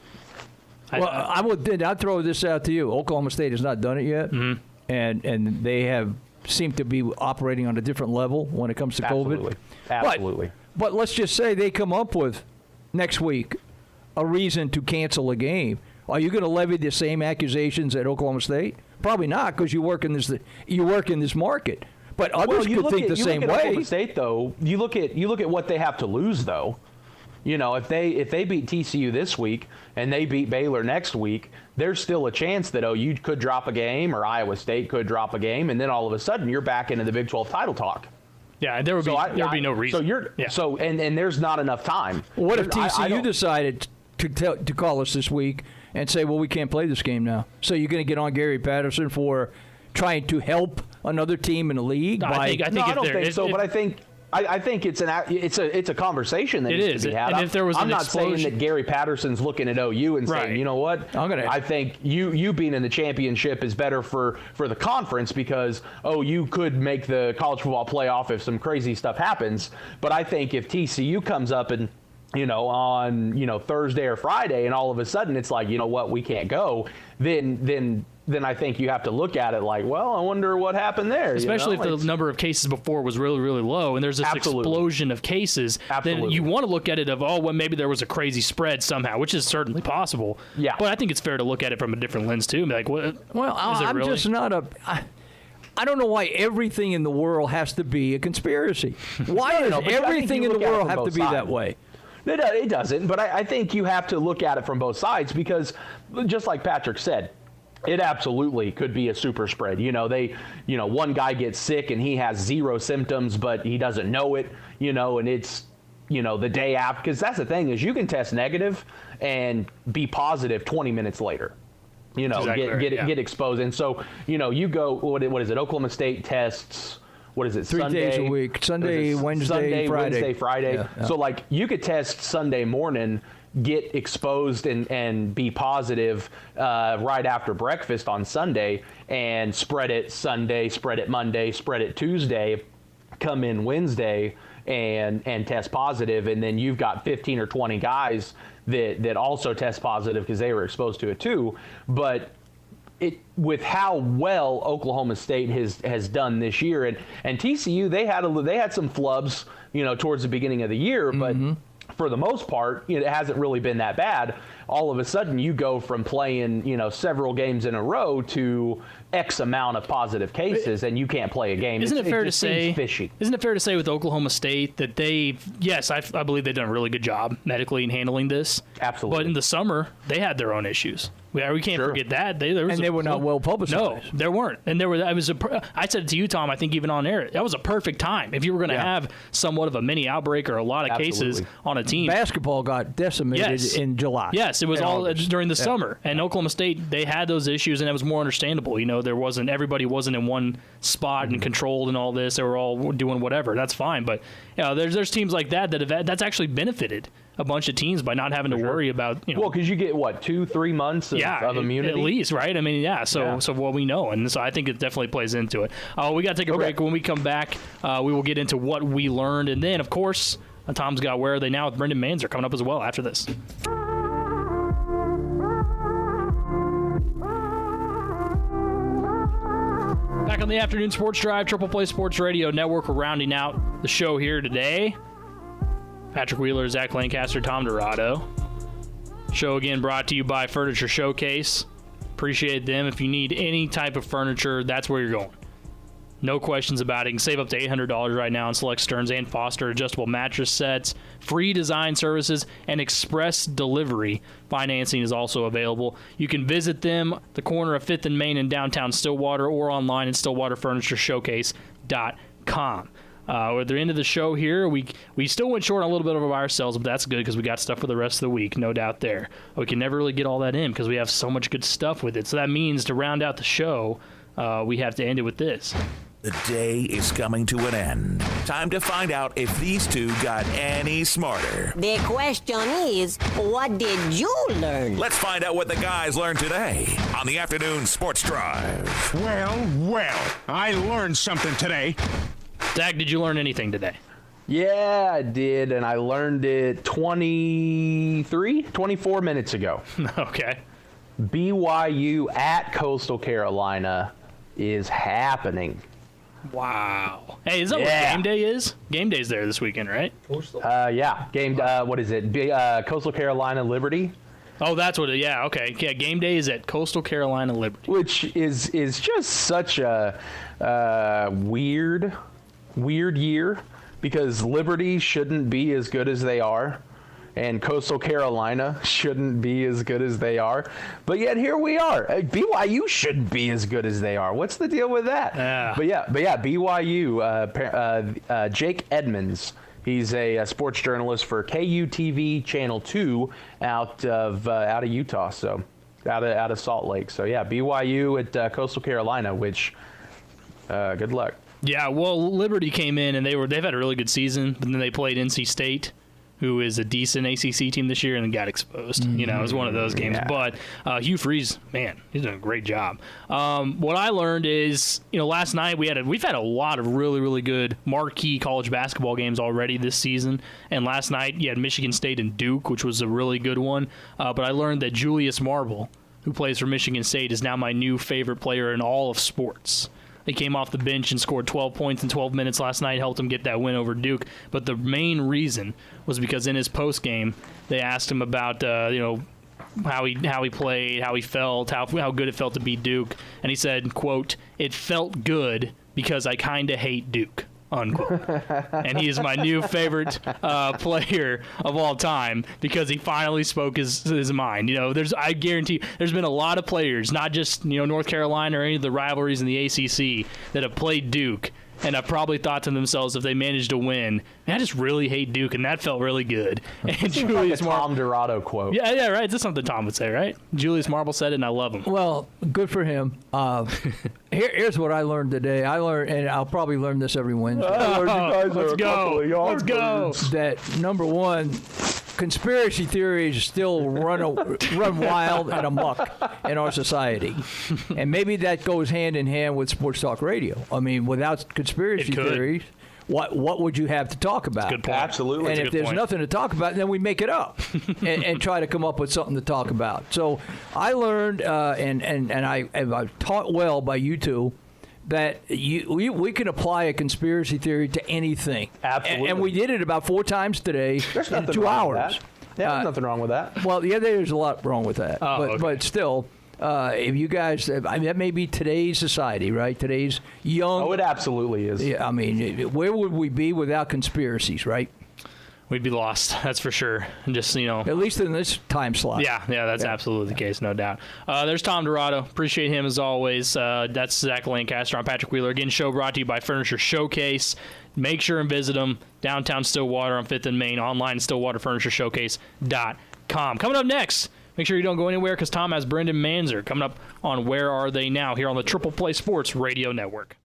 Well, I'd throw this out to you. Oklahoma State has not done it yet, and they have seemed to be operating on a different level when it comes to COVID. Absolutely. But let's just say they come up with next week a reason to cancel a game. Are you going to levy the same accusations at Oklahoma State? Probably not, because you work in this market. But others could think the same way. Oklahoma State, though, you look at what they have to lose, though. If they beat TCU this week and they beat Baylor next week, there's still a chance that OU could drop a game or Iowa State could drop a game, and then all of a sudden you're back into the Big 12 title talk. Yeah, there would be no reason. And there's not enough time. What if TCU decided to call us this week and say, well, we can't play this game now? So you're going to get on Gary Patterson for trying to help another team in the league? I don't think so. But I think it's a conversation that needs to be had. And if there was I'm not saying that Gary Patterson's looking at OU and saying, you know what? I think you being in the championship is better for the conference because OU could make the college football playoff if some crazy stuff happens. But I think if TCU comes up and on Thursday or Friday, and all of a sudden it's like, you know what, we can't go, then I think you have to look at it like, well, I wonder what happened there. Especially if the number of cases before was really, really low, and there's this explosion of cases. Then you want to look at it of, well, maybe there was a crazy spread somehow, which is certainly possible. Yeah. But I think it's fair to look at it from a different lens too. And be like, well, I'm just not I don't know why everything in the world has to be a conspiracy. Why does everything in the world have to be that way? It doesn't, but I think you have to look at it from both sides, because just like Patrick said, it absolutely could be a super spread. One guy gets sick and he has 0 symptoms, but he doesn't know it, and it's, the day after. Because that's the thing, is you can test negative and be positive 20 minutes later. Get exposed. And so, you go, what is it? Oklahoma State tests, what is it? 3 days a week. Sunday, Wednesday, Friday. Yeah. So, like, you could test Sunday morning, get exposed and be positive right after breakfast on Sunday, and spread it Sunday, spread it Monday, spread it Tuesday, come in Wednesday and test positive, and then you've got 15 or 20 guys that also test positive because they were exposed to it too. But with how well Oklahoma State has done this year, and TCU, they had some flubs, towards the beginning of the year, but for the most part, it hasn't really been that bad. All of a sudden, you go from playing, several games in a row to X amount of positive cases, and you can't play a game. Isn't it fair to say? Fishy. Isn't it fair to say with Oklahoma State that I believe they've done a really good job medically in handling this. Absolutely. But in the summer, they had their own issues. We can't forget that. They were not well publicized. No, there weren't. And I said it to you, Tom, I think even on air, that was a perfect time. If you were going to have somewhat of a mini outbreak or a lot of cases on a team. Basketball got decimated in July. Yes, it was all during the summer. And Oklahoma State, they had those issues, and it was more understandable. Everybody wasn't in one spot and controlled and all this. They were all doing whatever. That's fine. But there's teams like that's actually benefited a bunch of teams by not having to worry about, Well, because you get, 2-3 months of immunity? At least, right? I mean, so what we know. And so I think it definitely plays into it. We got to take a break. When we come back, we will get into what we learned. And then, of course, Tom's got Where Are They Now with Brendan Manzer coming up as well after this. Back on the Afternoon Sports Drive, Triple Play Sports Radio Network. We're rounding out the show here today. Patrick Wheeler, Zach Lancaster, Tom Dorado. Show again brought to you by Furniture Showcase. Appreciate them. If you need any type of furniture, that's where you're going. No questions about it. You can save up to $800 right now on select Stearns and Foster adjustable mattress sets. Free design services and express delivery. Financing is also available. You can visit them the corner of 5th and Main in downtown Stillwater, or online at stillwaterfurnituresshowcase.com. At the end of the show here, we still went short on a little bit of ourselves, but that's good because we got stuff for the rest of the week, no doubt there. We can never really get all that in because we have so much good stuff with it. So that means to round out the show, we have to end it with this. The day is coming to an end. Time to find out if these two got any smarter. The question is, what did you learn? Let's find out what the guys learned today on the Afternoon Sports Drive. Well, I learned something today. Zach, did you learn anything today? Yeah, I did, and I learned it 24 minutes ago. Okay. BYU at Coastal Carolina is happening. Wow. Hey, is that what game day is? Game day's there this weekend, right? Yeah. What is it? Coastal Carolina Liberty. Oh, that's what it is. Yeah, okay. Yeah, game day is at Coastal Carolina Liberty. Which is just such a weird year, because Liberty shouldn't be as good as they are, and Coastal Carolina shouldn't be as good as they are. But yet here we are. BYU shouldn't be as good as they are. What's the deal with that? Yeah. But yeah, BYU, Jake Edmonds, he's a sports journalist for KUTV Channel 2 out of Utah, so out of Salt Lake. So yeah, BYU at Coastal Carolina, which good luck. Yeah, well, Liberty came in and they've had a really good season, but then they played NC State who is a decent ACC team this year, and then got exposed. You know, it was one of those games. But Hugh Freeze, man, he's doing a great job. What I learned is, last night we've had a lot of really, really good marquee college basketball games already this season. And last night you had Michigan State and Duke, which was a really good one. But I learned that Julius Marble, who plays for Michigan State, is now my new favorite player in all of sports. He came off the bench and scored 12 points in 12 minutes last night, helped him get that win over Duke. But the main reason was because in his post game, they asked him about how he played, how he felt, how good it felt to beat Duke, and he said, quote, "It felt good because I kind of hate Duke." Unquote. And he is my new favorite player of all time because he finally spoke his mind. I guarantee there's been a lot of players, not just North Carolina or any of the rivalries in the ACC, that have played Duke and have probably thought to themselves, if they managed to win, man, I just really hate Duke, and that felt really good. And Julius like a Tom Dorado quote. Yeah, right. That's something Tom would say, right? Julius Marble said it, and I love him. Well, good for him. Here's what I learned today. And I'll probably learn this every Wednesday. Let's go. That number one, conspiracy theories still run wild and amok in our society, and maybe that goes hand in hand with sports talk radio. I mean, without conspiracy theories, what would you have to talk about? Good point. Absolutely. And if there's nothing to talk about, then we make it up and try to come up with something to talk about. So I learned, and I've taught well by you two, that we can apply a conspiracy theory to anything. Absolutely. And we did it about 4 times today in 2 hours. There's nothing wrong with that. Well, yeah, there's a lot wrong with that. But still, if you guys, that may be today's society, right? Today's young. Oh, it absolutely is. Yeah, I mean, where would we be without conspiracies, right? We'd be lost, that's for sure. And just, at least in this time slot. Yeah, that's absolutely the case, no doubt. There's Tom Dorado. Appreciate him as always. That's Zach Lancaster. I'm Patrick Wheeler. Again, show brought to you by Furniture Showcase. Make sure and visit them downtown Stillwater on 5th and Main, online StillwaterFurnitureShowcase.com. Coming up next, make sure you don't go anywhere because Tom has Brendan Manzer coming up on Where Are They Now here on the Triple Play Sports Radio Network.